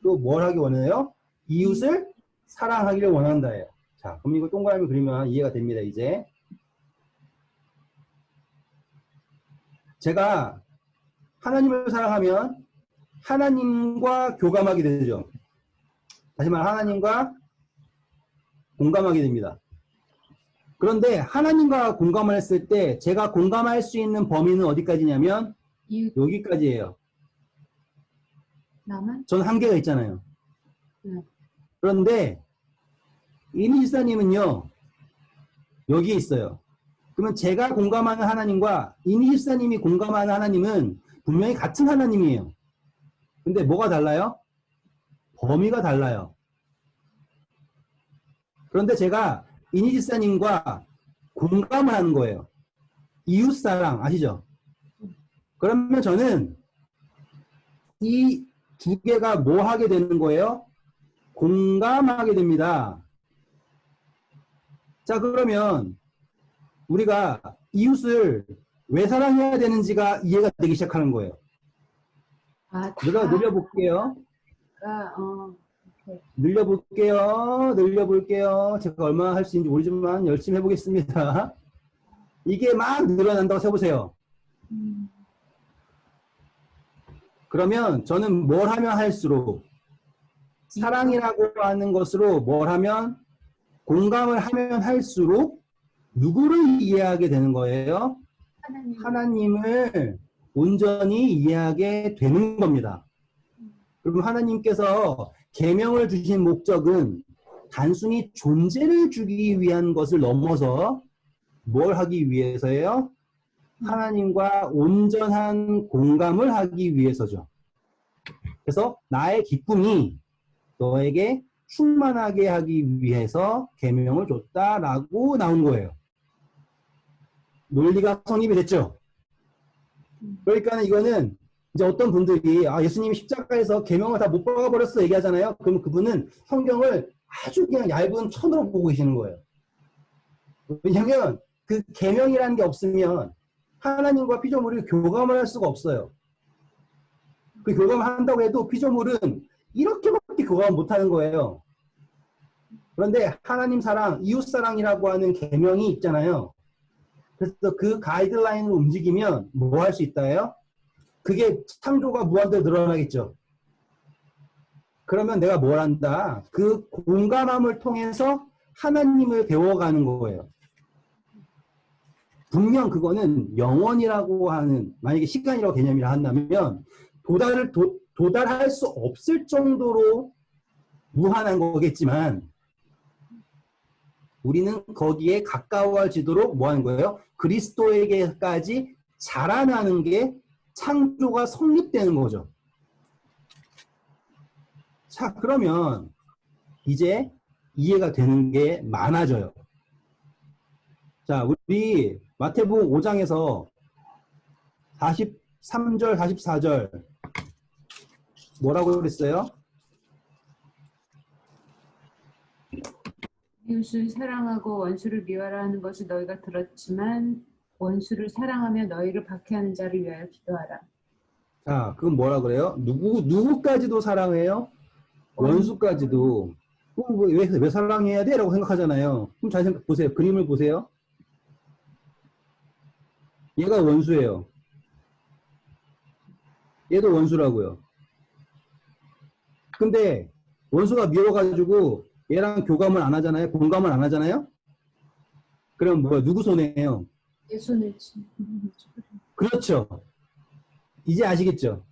또 뭘 하기 원해요? 이웃을 사랑하기를 원한다예요. 자, 그럼 이거 동그라미 그리면 이해가 됩니다. 이제 제가 하나님을 사랑하면 하나님과 교감하게 되죠. 다시 말해 하나님과 공감하게 됩니다. 그런데 하나님과 공감을 했을 때 제가 공감할 수 있는 범위는 어디까지냐면 이웃 여기까지예요. 나만? 전 한계가 있잖아요. 그런데 이니실사님은요 여기에 있어요. 그러면 제가 공감하는 하나님과 이니실사님이 공감하는 하나님은 분명히 같은 하나님이에요. 근데 뭐가 달라요? 범위가 달라요. 그런데 제가 이니실사님과 공감을 하는 거예요. 이웃사랑 아시죠? 그러면 저는 이 두 개가 뭐 하게 되는 거예요? 공감하게 됩니다. 자, 그러면 우리가 이웃을 왜 사랑해야 되는지가 이해가 되기 시작하는 거예요. 아, 늘려볼게요. 오케이. 늘려볼게요. 제가 얼마나 할 수 있는지 모르지만 열심히 해보겠습니다. 이게 막 늘어난다고 해보세요. 그러면 저는 뭘 하면 할수록 사랑이라고 하는 것으로 뭘 하면 공감을 하면 할수록 누구를 이해하게 되는 거예요? 하나님을 온전히 이해하게 되는 겁니다. 그럼 하나님께서 계명을 주신 목적은 단순히 존재를 주기 위한 것을 넘어서 뭘 하기 위해서예요? 하나님과 온전한 공감을 하기 위해서죠. 그래서 나의 기쁨이 너에게 충만하게 하기 위해서 계명을 줬다라고 나온 거예요. 논리가 성립이 됐죠. 그러니까 이거는 이제 어떤 분들이 예수님이 십자가에서 계명을 다 못 박아버렸어 얘기하잖아요. 그럼 그분은 성경을 아주 그냥 얇은 천으로 보고 계시는 거예요. 왜냐하면 그 계명이라는 게 없으면 하나님과 피조물이 교감을 할 수가 없어요. 그 교감을 한다고 해도 피조물은 이렇게밖에 교감을 못하는 거예요. 그런데 하나님 사랑, 이웃 사랑이라고 하는 계명이 있잖아요. 그래서 그 가이드라인으로 움직이면 뭐 할 수 있다예요? 그게 창조가 무한대로 늘어나겠죠. 그러면 내가 뭘 한다? 그 공감함을 통해서 하나님을 배워가는 거예요. 분명 그거는 영원이라고 하는, 만약에 시간이라고 개념이라 한다면 도달할 수 없을 정도로 무한한 거겠지만 우리는 거기에 가까워지도록 뭐 하는 거예요? 그리스도에게까지 자라나는 게 창조가 성립되는 거죠. 자, 그러면 이제 이해가 되는 게 많아져요. 자, 우리 마태복음 5장에서 43절, 44절 뭐라고 그랬어요? 이웃을 사랑하고 원수를 미워하라 하는 것을 너희가 들었지만 원수를 사랑하며 너희를 박해하는 자를 위하여 기도하라. 자, 그건 뭐라 그래요? 누구까지도 사랑해요? 원수까지도. 왜 사랑해야 돼? 라고 생각하잖아요. 그럼 잘 보세요. 그림을 보세요. 얘가 원수예요. 얘도 원수라고요. 근데 원수가 미워가지고 얘랑 교감을 안 하잖아요. 공감을 안 하잖아요. 그럼 뭐야? 누구 손해예요? 내 손을 치. 그렇죠. 이제 아시겠죠?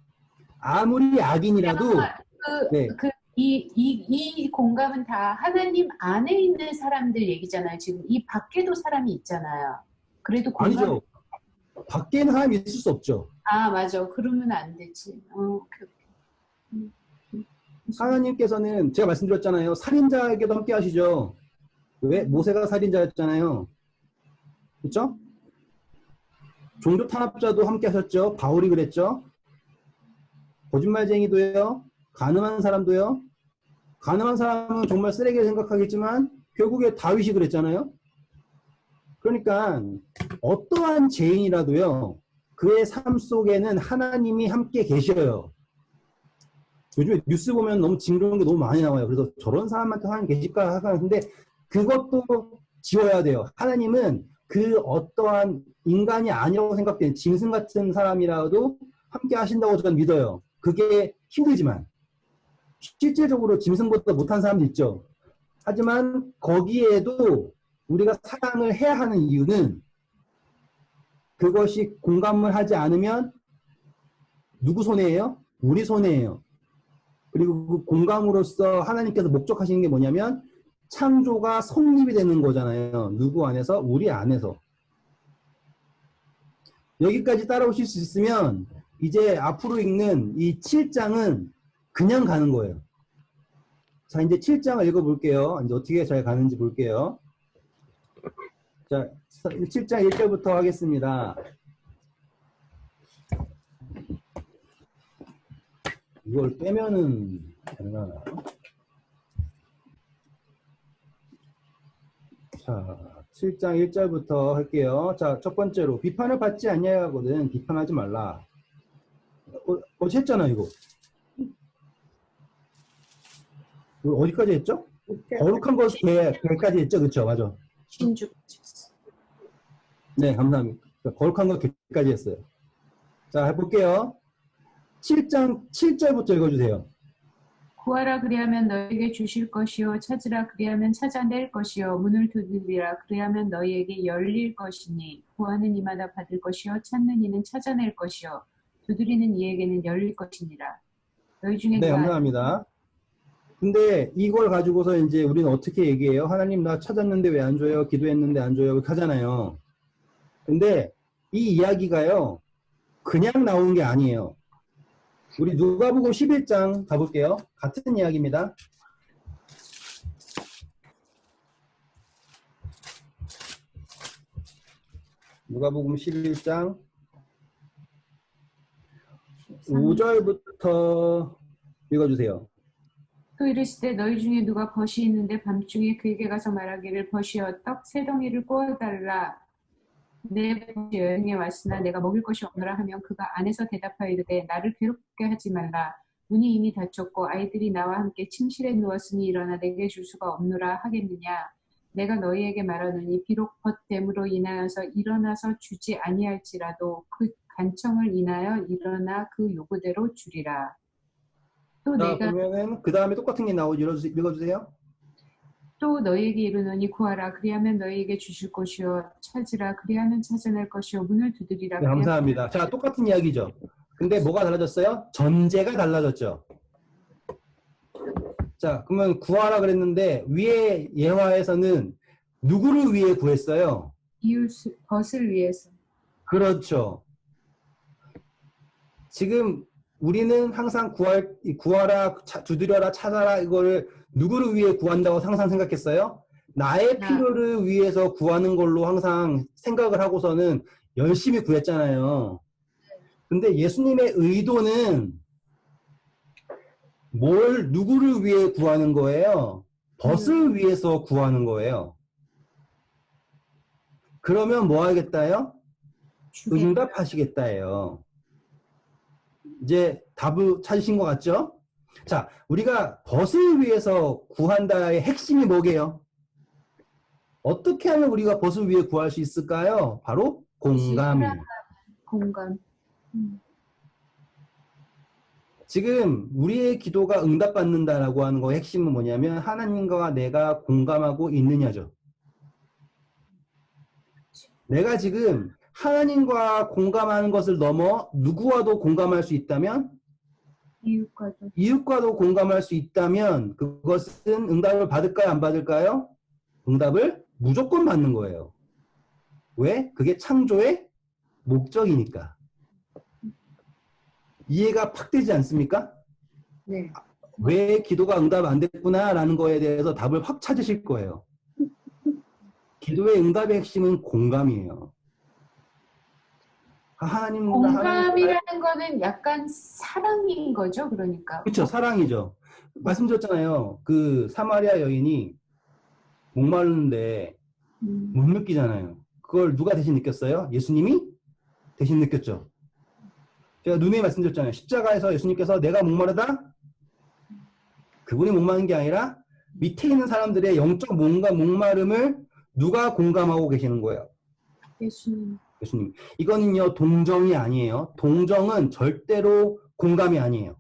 아무리 악인이라도 네. 이 공감은 다 하나님 안에 있는 사람들 얘기잖아요. 지금 이 밖에도 사람이 있잖아요. 그래도 공감. 아니죠. 밖에 있는 사람이 있을 수 없죠. 아, 맞아. 그러면 안 되지. 오케이. 하나님께서는 제가 말씀드렸잖아요. 살인자에게도 함께 하시죠. 왜? 모세가 살인자였잖아요. 그렇죠? 종교 탄압자도 함께 하셨죠. 바울이 그랬죠. 거짓말쟁이도요. 가늠한 사람도요. 가늠한 사람은 정말 쓰레기를 생각하겠지만 결국에 다윗이 그랬잖아요. 그러니까 어떠한 죄인이라도요. 그의 삶 속에는 하나님이 함께 계셔요. 요즘에 뉴스 보면 너무 징그러운 게 너무 많이 나와요. 그래서 저런 사람한테 하나님 계실까 하는데 그것도 지워야 돼요. 하나님은 그 어떠한 인간이 아니라고 생각되는 짐승 같은 사람이라도 함께 하신다고 저는 믿어요. 그게 힘들지만 실질적으로 짐승보다 못한 사람도 있죠. 하지만 거기에도 우리가 사랑을 해야 하는 이유는 그것이 공감을 하지 않으면 누구 손해예요? 우리 손해예요. 그리고 그 공감으로써 하나님께서 목적하시는 게 뭐냐면 창조가 성립이 되는 거잖아요. 누구 안에서? 우리 안에서. 여기까지 따라오실 수 있으면 이제 앞으로 읽는 이 7장은 그냥 가는 거예요. 자, 이제 7장을 읽어볼게요. 이제 어떻게 잘 가는지 볼게요. 자, 7장 1절부터 하겠습니다. 이걸 빼면은 가능하나? 자, 7장 1절부터 할게요. 자, 첫 번째로 비판을 받지 아니하거든 비판하지 말라. 어제 했잖아 이거. 이거 어디까지 했죠? 거룩한 것을 개까지 했죠, 그렇죠? 맞아. 신죽. 네, 감사합니다. 거룩한 것 개까지 했어요. 자, 해볼게요. 7장 7절부터 읽어주세요. 구하라 그리하면 너에게 주실 것이요 찾으라 그리하면 찾아낼 것이요 문을 두드리라 그리하면 너희에게 열릴 것이니 구하는 이마다 받을 것이요 찾는 이는 찾아낼 것이요 두드리는 이에게는 열릴 것이니라. 너희 중에 네, 누가 감사합니다. 근데 이걸 가지고서 이제 우리는 어떻게 얘기해요? 하나님 나 찾았는데 왜 안 줘요? 기도했는데 안 줘요? 이렇게 하잖아요. 근데 이 이야기가요. 그냥 나오는 게 아니에요. 우리 누가복음 11장 가볼게요. 같은 이야기입니다. 누가복음 11장 5절부터 읽어주세요. 또 이르시되 너희 중에 누가 벗이 있는데 밤중에 그에게 가서 말하기를 벗이여 떡 세 덩이를 구워달라 내 벗이 여행에 왔으나 내가 먹을 것이 없노라 하면 그가 안에서 대답하여 이르되 나를 괴롭게 하지 말라 문이 이미 닫혔고 아이들이 나와 함께 침실에 누웠으니 일어나 내게 줄 수가 없노라 하겠느냐 내가 너희에게 말하노니 비록 벗됨으로 인하여서 일어나서 주지 아니할지라도 그 간청을 인하여 일어나 그 요구대로 주리라. 또 자, 내가 그러면은 그 다음에 똑같은 게 나오죠. 읽어주세요. 또 너희에게 이르노니 구하라 그리하면 너희에게 주실 것이요 찾으라 그리하면 찾아낼 것이요 문을 두드리라 네, 그리하면 감사합니다. 자, 똑같은 이야기죠. 근데 뭐가 달라졌어요? 전제가 달라졌죠. 자, 그러면 구하라 그랬는데 위에 예화에서는 누구를 위해 구했어요? 이웃 벗을 위해서 그렇죠. 지금 우리는 항상 구하라, 두드려라, 찾아라 이거를 누구를 위해 구한다고 항상 생각했어요? 나의 나 필요를 위해서 구하는 걸로 항상 생각을 하고서는 열심히 구했잖아요. 근데 예수님의 의도는 누구를 위해 구하는 거예요? 벗을 위해서 구하는 거예요. 그러면 뭐 하겠다요? 주겠다. 응답하시겠다예요. 이제 답을 찾으신 것 같죠? 자, 우리가 벗을 위해서 구한다의 핵심이 뭐게요? 어떻게 하면 우리가 벗을 위해 구할 수 있을까요? 바로 공감이에요. 공감. 지금 우리의 기도가 응답받는다라고 하는 거의 핵심은 뭐냐면 하나님과 내가 공감하고 있느냐죠. 내가 지금 하나님과 공감하는 것을 넘어 누구와도 공감할 수 있다면 이웃과도 공감할 수 있다면 그것은 응답을 받을까요? 안 받을까요? 응답을 무조건 받는 거예요. 왜? 그게 창조의 목적이니까. 이해가 팍 되지 않습니까? 네. 왜 기도가 응답 안 됐구나라는 거에 대해서 답을 확 찾으실 거예요. 기도의 응답의 핵심은 공감이에요. 공감이라는 거는 약간 사랑인 거죠, 그러니까. 그렇죠. 사랑이죠. 말씀드렸잖아요. 그 사마리아 여인이 목마르는데 못 느끼잖아요. 그걸 누가 대신 느꼈어요? 예수님이 대신 느꼈죠. 제가 누누이 말씀드렸잖아요. 십자가에서 예수님께서 내가 목마르다? 그분이 목마른 게 아니라 밑에 있는 사람들의 영적 목마름을 누가 공감하고 계시는 거예요? 예수님. 이거는요, 동정이 아니에요. 동정은 절대로 공감이 아니에요.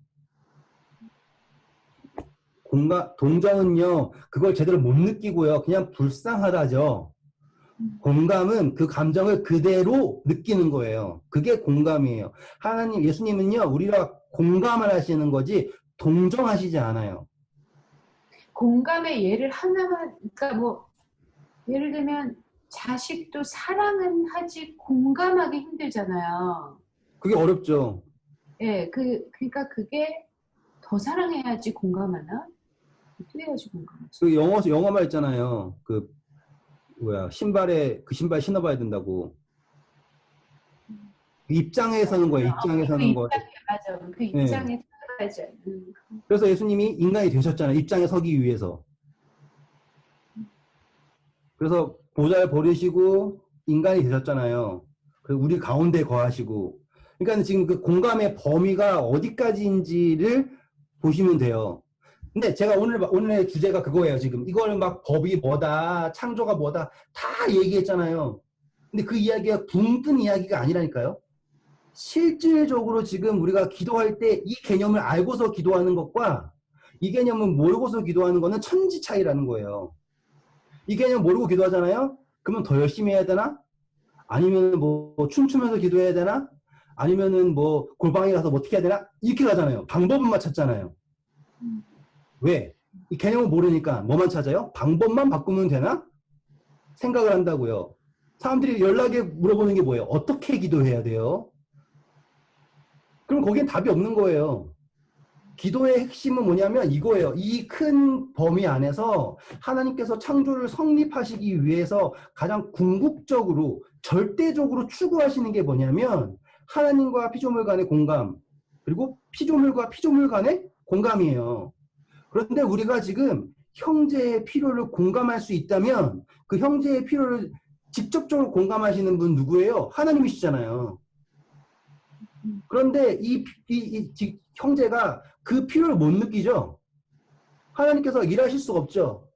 동정은요, 그걸 제대로 못 느끼고요. 그냥 불쌍하다죠. 공감은 그 감정을 그대로 느끼는 거예요. 그게 공감이에요. 예수님은요, 우리가 공감을 하시는 거지, 동정하시지 않아요. 공감의 예를 하나만, 그러니까 뭐, 예를 들면, 자식도 사랑은 하지 공감하기 힘들잖아요. 그게 어렵죠. 예, 그러니까 그게 더 사랑해야지 공감하나? 어떻게 해야지 공감하지? 그 영어 말 있잖아요. 신발 신어봐야 된다고. 그 입장에 서는 거예요. 입장에 서는 거. 맞아. 그 네. 입장에 서야죠. 그래서 예수님이 인간이 되셨잖아요. 입장에 서기 위해서. 그래서 보좌를 버리시고 인간이 되셨잖아요. 그래서 우리 가운데 거하시고. 그러니까 지금 그 공감의 범위가 어디까지인지를 보시면 돼요. 근데 제가 오늘의 주제가 그거예요, 지금. 이걸 막 법이 뭐다, 창조가 뭐다, 다 얘기했잖아요. 근데 그 이야기가 붕 뜬 이야기가 아니라니까요. 실질적으로 지금 우리가 기도할 때 이 개념을 알고서 기도하는 것과 이 개념을 모르고서 기도하는 거는 천지 차이라는 거예요. 이 개념 모르고 기도하잖아요? 그러면 더 열심히 해야 되나? 아니면 뭐 춤추면서 기도해야 되나? 아니면은 뭐 골방에 가서 뭐 어떻게 해야 되나? 이렇게 가잖아요. 방법만 찾잖아요. 왜? 이 개념을 모르니까 뭐만 찾아요? 방법만 바꾸면 되나? 생각을 한다고요. 사람들이 연락에 물어보는 게 뭐예요? 어떻게 기도해야 돼요? 그럼 거기엔 답이 없는 거예요. 기도의 핵심은 뭐냐면 이거예요. 이 큰 범위 안에서 하나님께서 창조를 성립하시기 위해서 가장 궁극적으로 절대적으로 추구하시는 게 뭐냐면 하나님과 피조물 간의 공감, 그리고 피조물과 피조물 간의 공감이에요. 그런데 우리가 지금 형제의 필요를 공감할 수 있다면 그 형제의 필요를 직접적으로 공감하시는 분 누구예요? 하나님이시잖아요. 그런데 이 형제가 그 필요를 못 느끼죠. 하나님께서 일하실 수가 없죠.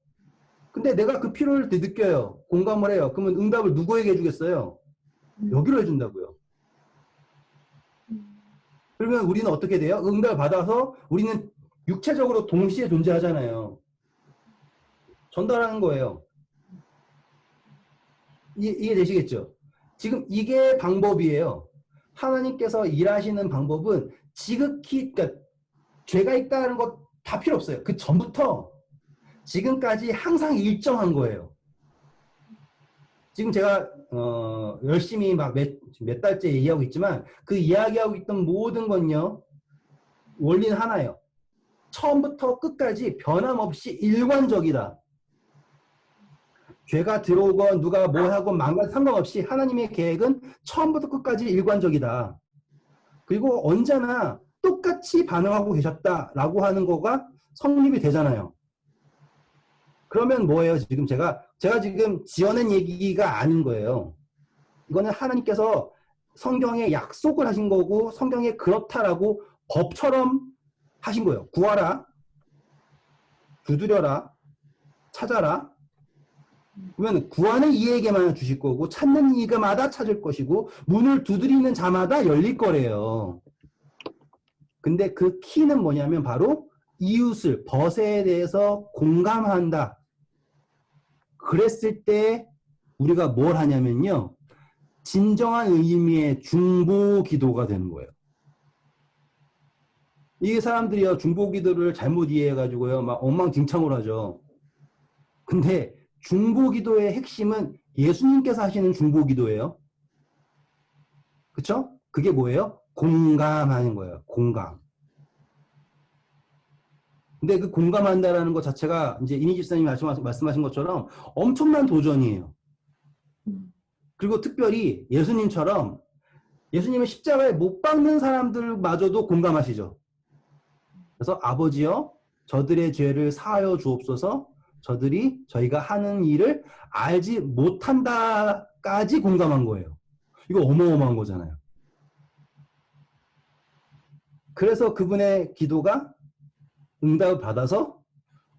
근데 내가 그 필요를 느껴요. 공감을 해요. 그러면 응답을 누구에게 해주겠어요? 여기로 해준다고요. 그러면 우리는 어떻게 돼요? 응답을 받아서 우리는 육체적으로 동시에 존재하잖아요. 전달하는 거예요. 이해 되시겠죠? 지금 이게 방법이에요. 하나님께서 일하시는 방법은 지극히, 그러니까 죄가 있다는 것 다 필요 없어요. 그 전부터 지금까지 항상 일정한 거예요. 지금 제가 열심히 막 몇 달째 얘기하고 있지만 그 이야기하고 있던 모든 건요. 원리는 하나예요. 처음부터 끝까지 변함없이 일관적이다. 죄가 들어오건 누가 뭐 하건 망간 상관없이 하나님의 계획은 처음부터 끝까지 일관적이다. 그리고 언제나 똑같이 반응하고 계셨다라고 하는 거가 성립이 되잖아요. 그러면 뭐예요? 지금 제가 지금 지어낸 얘기가 아닌 거예요. 이거는 하나님께서 성경에 약속을 하신 거고 성경에 그렇다라고 법처럼 하신 거예요. 구하라, 두드려라, 찾아라. 그러면 구하는 이에게만 주실 거고 찾는 이마다 찾을 것이고 문을 두드리는 자마다 열릴 거래요. 근데 그 키는 뭐냐면 바로 이웃을, 벗에 대해서 공감한다. 그랬을 때 우리가 뭘 하냐면요. 진정한 의미의 중보 기도가 되는 거예요. 이 사람들이요. 중보 기도를 잘못 이해해가지고요. 막 엉망진창으로 하죠. 근데 중보 기도의 핵심은 예수님께서 하시는 중보 기도예요. 그쵸? 그게 뭐예요? 공감하는 거예요. 공감. 근데 그 공감한다라는 것 자체가 이제 이니 집사님이 말씀하신 것처럼 엄청난 도전이에요. 그리고 특별히 예수님처럼 예수님은 십자가에 못 박는 사람들마저도 공감하시죠. 그래서 아버지여 저들의 죄를 사하여 주옵소서 저들이 저희가 하는 일을 알지 못한다까지 공감한 거예요. 이거 어마어마한 거잖아요. 그래서 그분의 기도가 응답을 받아서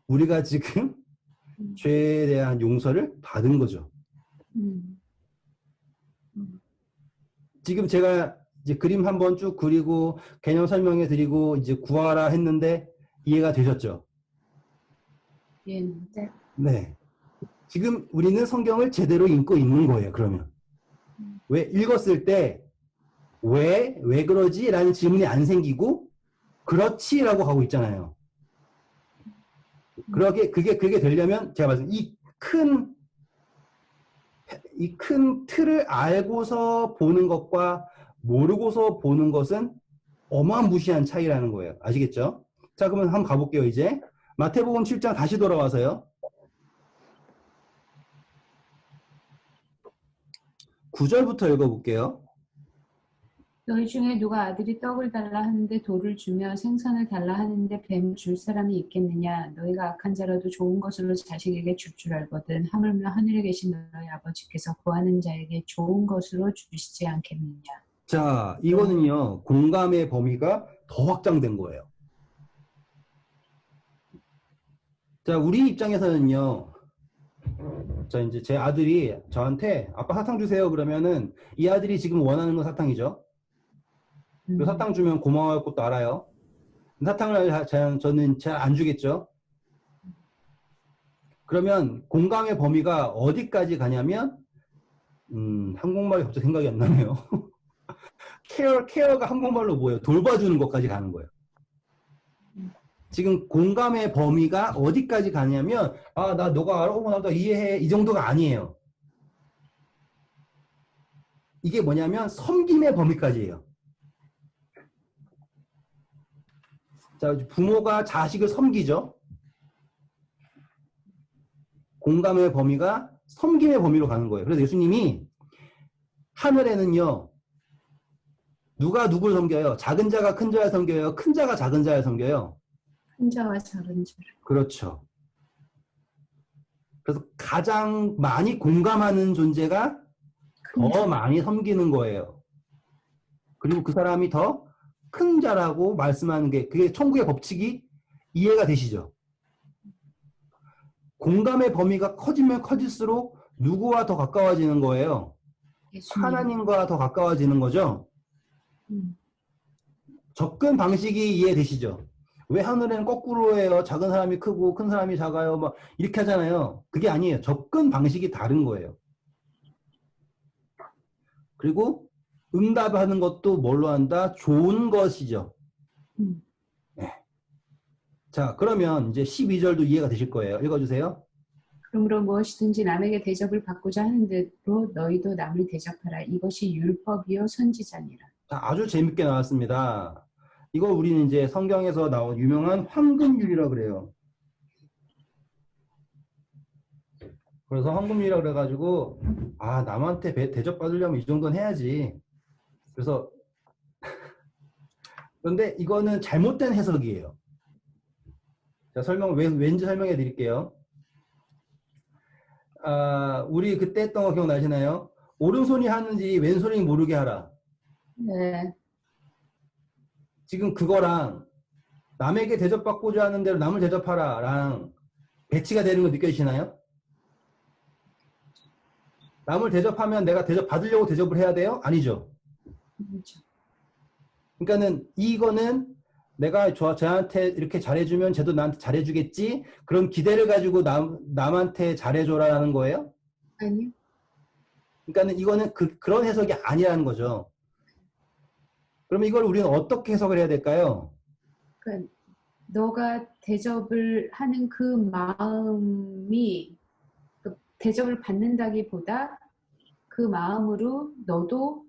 우리가 지금 죄에 대한 용서를 받은 거죠. 지금 제가 이제 그림 한번 쭉 그리고 개념 설명해 드리고 이제 구하라 했는데 이해가 되셨죠? 예. 네. 지금 우리는 성경을 제대로 읽고 있는 거예요, 그러면. 왜 읽었을 때 왜 그러지? 라는 질문이 안 생기고 그렇지 라고 가고 있잖아요. 그게 되려면 제가 말씀 이 큰 틀을 알고서 보는 것과 모르고서 보는 것은 어마무시한 차이라는 거예요. 아시겠죠? 자, 그러면 한번 가볼게요, 이제. 마태복음 7장 다시 돌아와서요. 9절부터 읽어볼게요. 너희 중에 누가 아들이 떡을 달라 하는데 돌을 주며 생선을 달라 하는데 뱀을 줄 사람이 있겠느냐? 너희가 악한 자라도 좋은 것으로 자식에게 줄 줄 알거든. 하물며 하늘에 계신 너희 아버지께서 구하는 자에게 좋은 것으로 주시지 않겠느냐? 자, 이거는요, 공감의 범위가 더 확장된 거예요. 자, 우리 입장에서는요, 자, 이제 제 아들이 저한테 아빠 사탕 주세요 그러면은 이 아들이 지금 원하는 건 사탕이죠. 그 사탕 주면 고마워할 것도 알아요. 사탕을 저는 잘 안 주겠죠. 그러면 공감의 범위가 어디까지 가냐면 한국말이 갑자기 생각이 안 나네요. 케어가 한국말로 뭐예요? 돌봐주는 것까지 가는 거예요. 지금 공감의 범위가 어디까지 가냐면 나 너가 알아? 나도 이해해. 이 정도가 아니에요. 이게 뭐냐면 섬김의 범위까지예요. 자, 부모가 자식을 섬기죠. 공감의 범위가 섬김의 범위로 가는 거예요. 그래서 예수님이 하늘에는요. 누가 누굴 섬겨요? 작은 자가 큰 자를 섬겨요? 큰 자가 작은 자를 섬겨요? 큰 자와 작은 자. 그렇죠. 그래서 가장 많이 공감하는 존재가 더 많이 섬기는 거예요. 그리고 그 사람이 더 큰 자라고 말씀하는 게 그게 천국의 법칙이 이해가 되시죠? 공감의 범위가 커지면 커질수록 누구와 더 가까워지는 거예요? 예수님. 하나님과 더 가까워지는 거죠? 접근 방식이 이해되시죠? 왜 하늘에는 거꾸로 해요? 작은 사람이 크고 큰 사람이 작아요. 막 이렇게 하잖아요. 그게 아니에요. 접근 방식이 다른 거예요. 그리고 응답하는 것도 뭘로 한다? 좋은 것이죠. 음. 네. 자, 그러면 이제 12절도 이해가 되실 거예요. 읽어주세요. 그러므로 무엇이든지 남에게 대접을 받고자 하는 대로 너희도 남을 대접하라. 이것이 율법이요 선지자니라. 자, 아주 재밌게 나왔습니다. 이거 우리는 이제 성경에서 나온 유명한 황금률이라고 그래요. 그래서 황금률이라고 그래가지고 아, 남한테 대접받으려면 이 정도는 해야지. 그래서 그런데 이거는 잘못된 해석이에요. 자, 왠지 설명해 드릴게요. 아, 우리 그때 했던 거 기억나시나요? 오른손이 하는지 왼손이 모르게 하라. 네. 지금 그거랑 남에게 대접받고자 하는 대로 남을 대접하라랑 배치가 되는 거 느껴지시나요? 남을 대접하면 내가 대접받으려고 대접을 해야 돼요? 아니죠. 그렇죠. 그러니까는 이거는 내가 쟤한테 이렇게 잘해주면 쟤도 나한테 잘해주겠지? 그런 기대를 가지고 남한테 잘해줘라는 거예요? 아니요. 그러니까는 이거는 그런 해석이 아니라는 거죠. 그러면 이걸 우리는 어떻게 해석을 해야 될까요? 그러니까 너가 대접을 하는 그 마음이 그 대접을 받는다기보다 그 마음으로 너도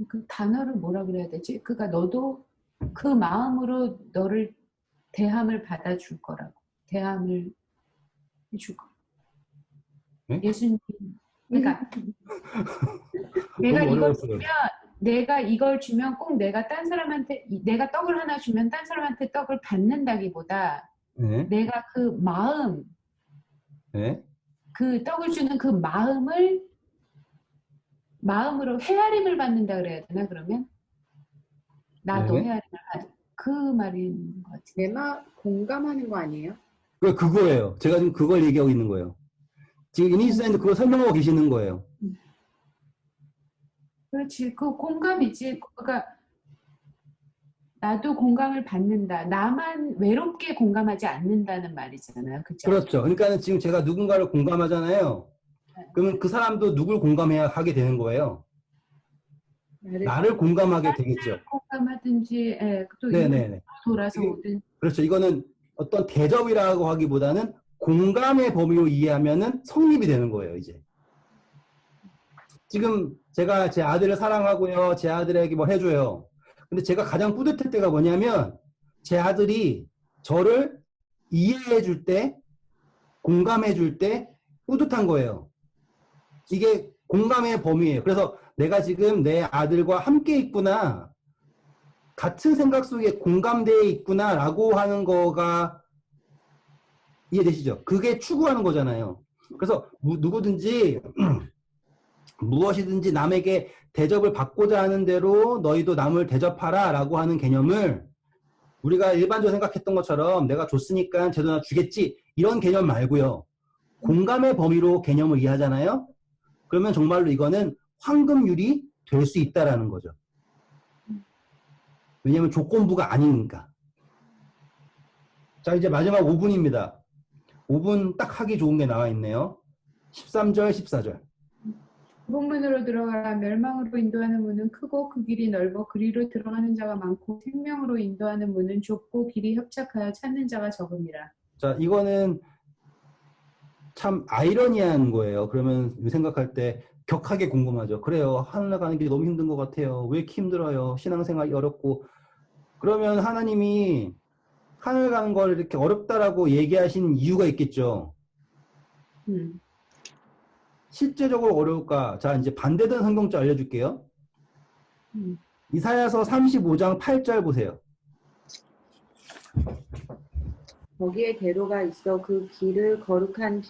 그 단어를 뭐라 그래야 되지? 그러니까 너도 그 마음으로 너를 대함을 받아줄 거라고. 대함을 해줄 거. 네? 예수님. 그러니까 내가 이걸 주면 꼭 내가 딴 사람한테 내가 떡을 하나 주면 딴 사람한테 떡을 받는다기보다 네. 내가 그 마음 네. 그 떡을 주는 그 마음으로 헤아림을 받는다 그래야 되나 그러면? 나도 네. 헤아림을 받는 그 말인 것 같아요. 내 말 공감하는 거 아니에요? 그거예요. 제가 지금 그걸 얘기하고 있는 거예요. 지금 이니스타인도 그걸 설명하고 계시는 거예요. 그렇지. 그 공감이지. 그러니까 나도 공감을 받는다. 나만 외롭게 공감하지 않는다는 말이잖아요. 그렇죠? 그렇죠. 그러니까 지금 제가 누군가를 공감하잖아요. 그러면 그 사람도 누굴 공감해야 하게 되는 거예요. 나를 공감하게 되겠죠. 공감하든지 또 네네네. 돌아서 오든. 그렇죠. 이거는 어떤 대접이라고 하기보다는 공감의 범위로 이해하면은 성립이 되는 거예요, 이제. 지금 제가 제 아들을 사랑하고요. 제 아들에게 뭘 해줘요. 근데 제가 가장 뿌듯할 때가 뭐냐면 제 아들이 저를 이해해 줄 때, 공감해 줄 때 뿌듯한 거예요. 이게 공감의 범위예요. 그래서 내가 지금 내 아들과 함께 있구나. 같은 생각 속에 공감대에 있구나 라고 하는 거가 이해되시죠? 그게 추구하는 거잖아요. 그래서 누구든지 무엇이든지 남에게 대접을 받고자 하는 대로 너희도 남을 대접하라 라고 하는 개념을 우리가 일반적으로 생각했던 것처럼 내가 줬으니까 쟤도 나 주겠지 이런 개념 말고요. 공감의 범위로 개념을 이해하잖아요. 그러면 정말로 이거는 황금률이 될 수 있다라는 거죠. 왜냐하면 조건부가 아니니까. 자, 이제 마지막 5분입니다. 5분 딱 하기 좋은 게 나와 있네요. 13절, 14절. 본문으로 들어가라. 멸망으로 인도하는 문은 크고 그 길이 넓어 그리로 들어가는 자가 많고 생명으로 인도하는 문은 좁고 길이 협착하여 찾는 자가 적음이라. 자, 이거는 참 아이러니한 거예요. 그러면 생각할 때 격하게 궁금하죠. 그래요. 하늘 가는 게 너무 힘든 것 같아요. 왜 이렇게 힘들어요? 신앙생활이 어렵고. 그러면 하나님이 하늘 가는 걸 이렇게 어렵다라고 얘기하신 이유가 있겠죠. 실제적으로 어려울까? 자, 이제 반대된 성경자 알려줄게요. 이사야서 35장 8절 보세요. 거기에 대로가 있어 그 길을 거룩한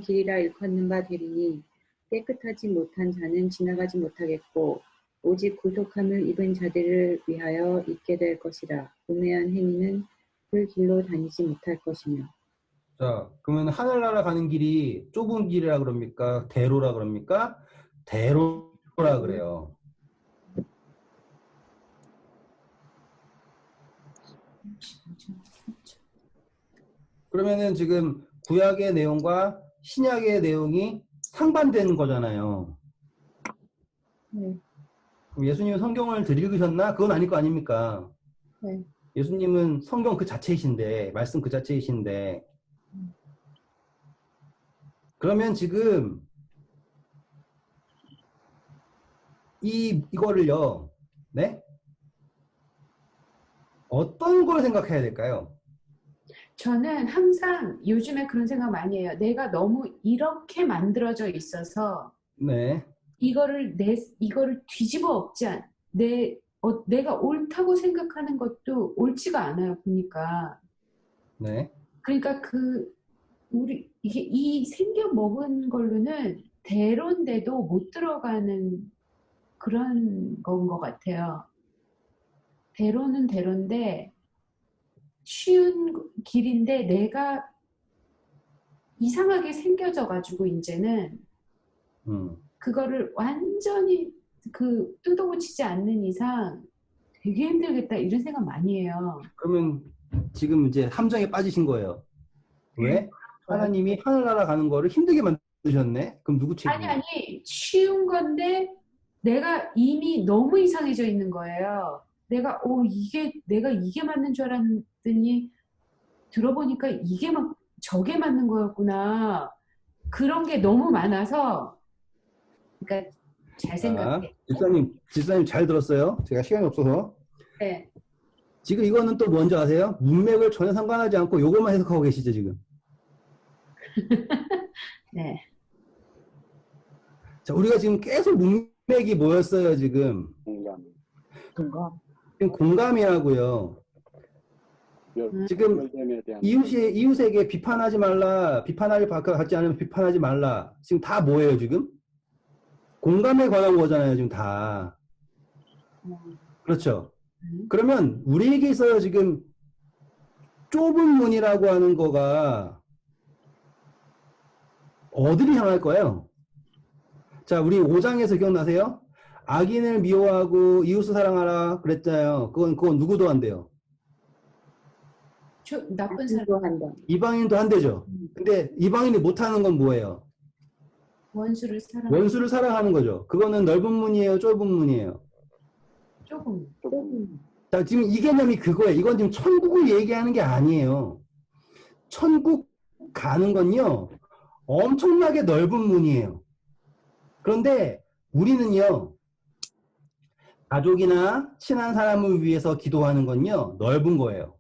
길이라 일컫는 바 되리니 깨끗하지 못한 자는 지나가지 못하겠고 오직 구속함을 입은 자들을 위하여 있게 될 것이라. 우매한 행위는 그 길로 다니지 못할 것이며. 자, 그러면 하늘나라 가는 길이 좁은 길이라 그럽니까? 대로라 그럽니까? 대로라 그래요. 그렇죠. 그러면은 지금 구약의 내용과 신약의 내용이 상반되는 거잖아요. 네. 그럼 예수님은 성경을 덜 읽으셨나? 그건 아닐 거 아닙니까? 네. 예수님은 성경 그 자체이신데, 말씀 그 자체이신데, 그러면 지금 이거를요, 네? 어떤 걸 생각해야 될까요? 저는 항상 요즘에 그런 생각 많이 해요. 내가 너무 이렇게 만들어져 있어서 네, 이거를 뒤집어 엎지 내가 옳다고 생각하는 것도 옳지가 않아요, 보니까. 네. 그러니까 이게 이 생겨 먹은 걸로는 대로인데도 못 들어가는 그런 건 것 같아요. 대로는 대로인데 쉬운 길인데 내가 이상하게 생겨져 가지고 이제는 그거를 완전히 뜯어고치지 않는 이상 되게 힘들겠다 이런 생각 많이 해요. 그러면 지금 이제 함정에 빠지신 거예요. 왜? 하나님이 하늘나라 가는 거를 힘들게 만드셨네? 그럼 누구 책임이에요? 아니 쉬운 건데 내가 이미 너무 이상해져 있는 거예요. 내가 이게 맞는 줄 알았더니 들어보니까 이게 막 저게 맞는 거였구나. 그런 게 너무 많아서 그러니까 잘 자, 생각해. 집사님 잘 들었어요? 제가 시간이 없어서. 네. 지금 이거는 또 뭔지 아세요? 문맥을 전혀 상관하지 않고 요것만 해석하고 계시죠, 지금? 네. 자, 우리가 지금 계속 문맥이 뭐였어요, 지금? 공감. 지금 공감이라고요. 지금 열됨에 대한 이웃에게 비판하지 말라, 비판할 받지 않으면 비판하지 말라. 지금 다 뭐예요, 지금? 공감에 관한 거잖아요, 지금 다. 그렇죠? 그러면 우리에게 있어서 지금 좁은 문이라고 하는 거가 어디를 향할 거예요? 자, 우리 5장에서 기억나세요? 악인을 미워하고 이웃을 사랑하라 그랬잖아요. 그건 누구도 한대요. 나쁜 사람 도 한다. 이방인도 한대죠. 근데 이방인이 못하는 건 뭐예요? 원수를 원수를 사랑하는 거죠. 그거는 넓은 문이에요, 좁은 문이에요. 조금. 자, 지금 이 개념이 그거예요. 이건 지금 천국을 얘기하는 게 아니에요. 천국 가는 건요, 엄청나게 넓은 문이에요. 그런데 우리는요, 가족이나 친한 사람을 위해서 기도하는 건요, 넓은 거예요.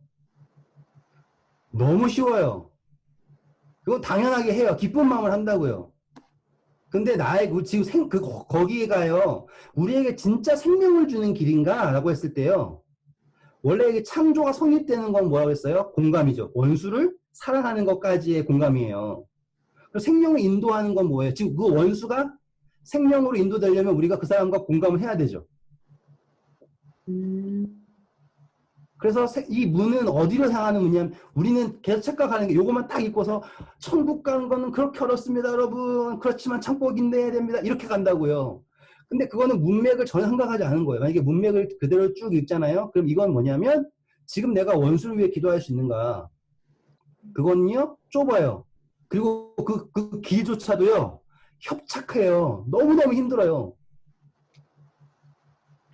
너무 쉬워요. 그건 당연하게 해요. 기쁜 마음을 한다고요. 근데 지금 거기에 가요, 우리에게 진짜 생명을 주는 길인가? 라고 했을 때요, 원래 이게 창조가 성립되는 건 뭐라고 했어요? 공감이죠. 원수를 사랑하는 것까지의 공감이에요. 생명을 인도하는 건 뭐예요? 지금 그 원수가 생명으로 인도되려면 우리가 그 사람과 공감을 해야 되죠. 그래서 이 문은 어디로 향하는 문이냐면, 우리는 계속 착각하는 게, 요것만 딱 읽고서 천국 가는 거는 그렇게 어렵습니다, 여러분. 그렇지만 천국인데 됩니다. 이렇게 간다고요. 근데 그거는 문맥을 전혀 생각하지 않은 거예요. 만약에 문맥을 그대로 쭉 읽잖아요. 그럼 이건 뭐냐면, 지금 내가 원수를 위해 기도할 수 있는가? 그건요, 좁아요. 그리고 그 길조차도요, 협착해요. 너무너무 힘들어요.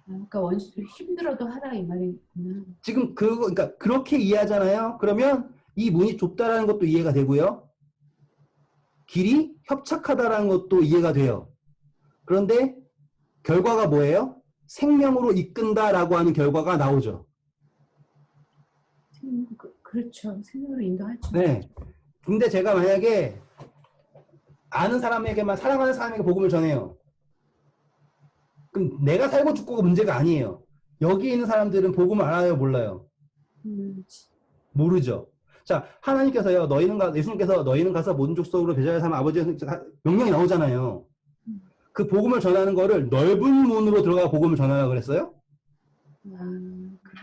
그러니까 원수 힘들어도 하라 이 말이구나. 지금 그러니까 그렇게 이해하잖아요. 그러면 이 문이 좁다라는 것도 이해가 되고요. 길이 협착하다라는 것도 이해가 돼요. 그런데 결과가 뭐예요? 생명으로 이끈다라고 하는 결과가 나오죠. 그렇죠. 생명으로 인도하죠. 네. 근데 제가 만약에 아는 사람에게만, 사랑하는 사람에게 복음을 전해요. 그럼 내가 살고 죽고가 문제가 아니에요. 여기 있는 사람들은 복음을 알아요, 몰라요? 모르죠. 자, 하나님께서요, 예수님께서 너희는 가서 모든 족속으로 배제하여 삼아 아버지의 명령이 나오잖아요. 그 복음을 전하는 거를 넓은 문으로 들어가 복음을 전하라고 그랬어요?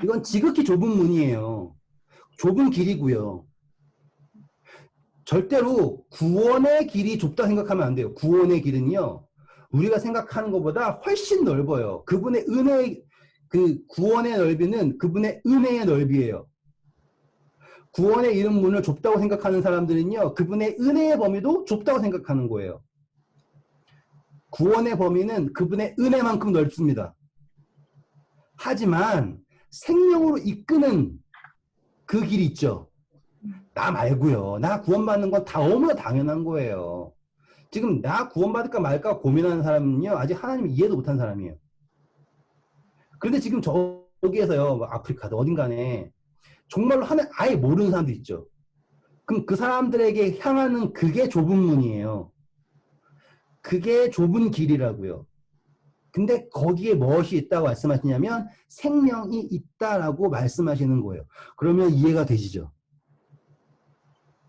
이건 지극히 좁은 문이에요. 좁은 길이고요. 절대로 구원의 길이 좁다 생각하면 안 돼요. 구원의 길은요, 우리가 생각하는 것보다 훨씬 넓어요. 그분의 은혜, 그 구원의 넓이는 그분의 은혜의 넓이에요. 구원의 이름 문을 좁다고 생각하는 사람들은요, 그분의 은혜의 범위도 좁다고 생각하는 거예요. 구원의 범위는 그분의 은혜만큼 넓습니다. 하지만 생명으로 이끄는 그 길이 있죠. 나 말고요. 나 구원받는 건 다 너무나 당연한 거예요. 지금 나 구원받을까 말까 고민하는 사람은요, 아직 하나님을 이해도 못한 사람이에요. 그런데 지금 저기에서요, 뭐 아프리카도 어딘가에 정말로 하나 아예 모르는 사람도 있죠. 그럼 그 사람들에게 향하는 그게 좁은 문이에요. 그게 좁은 길이라고요. 근데 거기에 무엇이 있다고 말씀하시냐면 생명이 있다라고 말씀하시는 거예요. 그러면 이해가 되시죠?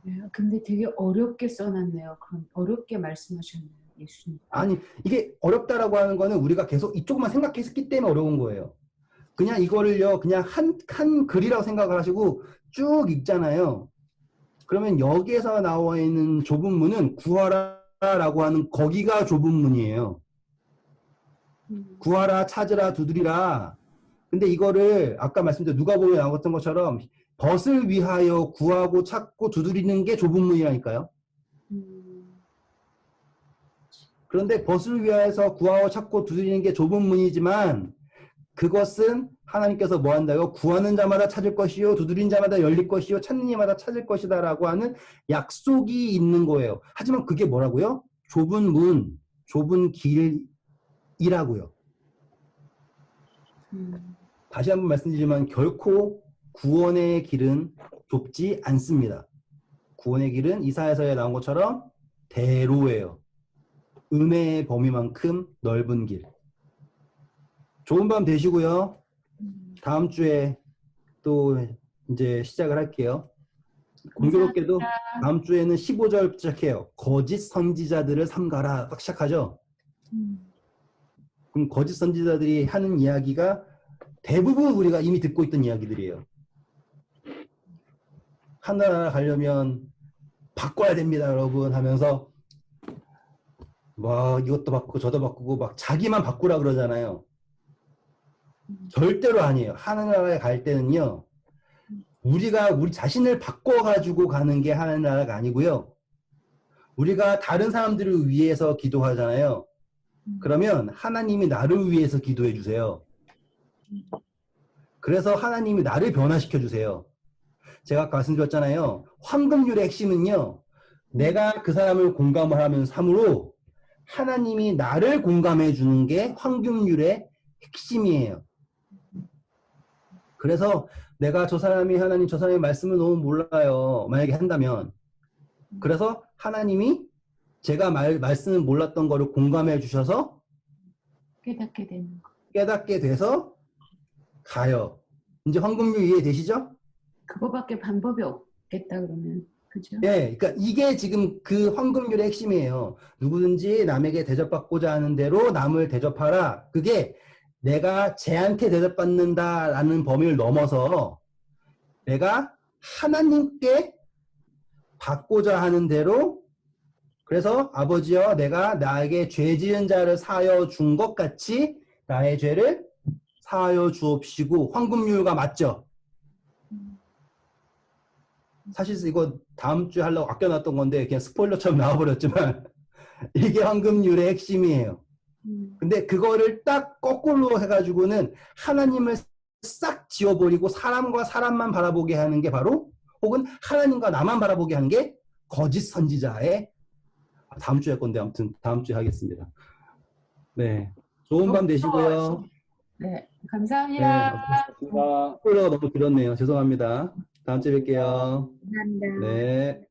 네, 근데 되게 어렵게 써놨네요. 그럼 어렵게 말씀하셨네요, 예수님. 아니, 이게 어렵다라고 하는 거는 우리가 계속 이쪽만 생각했기 때문에 어려운 거예요. 그냥 이거를요, 그냥 한 글이라고 생각을 하시고 쭉 읽잖아요. 그러면 여기에서 나와 있는 좁은 문은 구하라라고 하는 거기가 좁은 문이에요. 구하라, 찾으라, 두드리라. 근데 이거를 아까 말씀드린 누가복음에 나왔던 것처럼 벗을 위하여 구하고 찾고 두드리는 게 좁은 문이라니까요. 그런데 벗을 위하여서 구하고 찾고 두드리는 게 좁은 문이지만 그것은 하나님께서 뭐 한다요? 구하는 자마다 찾을 것이요, 두드린 자마다 열릴 것이요, 찾는 이마다 찾을 것이다 라고 하는 약속이 있는 거예요. 하지만 그게 뭐라고요? 좁은 문, 좁은 길이라고요. 다시 한번 말씀드리지만 결코 구원의 길은 좁지 않습니다. 구원의 길은 이사야서에 나온 것처럼 대로예요. 은혜의 범위만큼 넓은 길. 좋은 밤 되시고요. 다음 주에 또 이제 시작을 할게요. 공교롭게도 다음 주에는 15절 시작해요. 거짓 선지자들을 삼가라. 딱 시작하죠. 그럼 거짓 선지자들이 하는 이야기가 대부분 우리가 이미 듣고 있던 이야기들이에요. 하늘나라 가려면 바꿔야 됩니다, 여러분 하면서 막 이것도 바꾸고 저도 바꾸고 막 자기만 바꾸라 그러잖아요. 절대로 아니에요. 하늘나라에 갈 때는요, 우리가 우리 자신을 바꿔가지고 가는 게 하늘나라가 아니고요. 우리가 다른 사람들을 위해서 기도하잖아요. 그러면 하나님이 나를 위해서 기도해 주세요. 그래서 하나님이 나를 변화시켜 주세요. 제가 아까 말씀드렸잖아요. 황금률의 핵심은요, 내가 그 사람을 공감을 하면서 함으로 하나님이 나를 공감해 주는 게 황금률의 핵심이에요. 그래서 내가 저 사람이 하나님 저 사람의 말씀을 너무 몰라요. 만약에 한다면 그래서 하나님이 제가 말씀을 몰랐던 거를 공감해 주셔서 깨닫게 되는 거. 깨닫게 돼서 가요. 이제 황금률 이해되시죠? 그거밖에 방법이 없겠다 그러면. 그죠? 예, 그러니까 이게 지금 그 황금률의 핵심이에요. 누구든지 남에게 대접받고자 하는 대로 남을 대접하라. 그게 내가 쟤한테 대접받는다라는 범위를 넘어서 내가 하나님께 받고자 하는 대로, 그래서 아버지여 내가 나에게 죄 지은 자를 사하여 준 것 같이 나의 죄를 사하여 주옵시고. 황금률과 맞죠? 사실 이거 다음 주에 하려고 아껴놨던 건데 그냥 스포일러처럼 나와버렸지만 이게 황금률의 핵심이에요. 근데 그거를 딱 거꾸로 해가지고는 하나님을 싹 지워버리고 사람과 사람만 바라보게 하는 게 바로, 혹은 하나님과 나만 바라보게 하는 게 거짓 선지자의, 다음 주에 건데 아무튼 다음 주에 하겠습니다. 네, 좋은 밤 되시고요. 네, 감사합니다. 스포일러가 너무 길었네요. 죄송합니다. 다음 주에 뵐게요. 감사합니다. 네.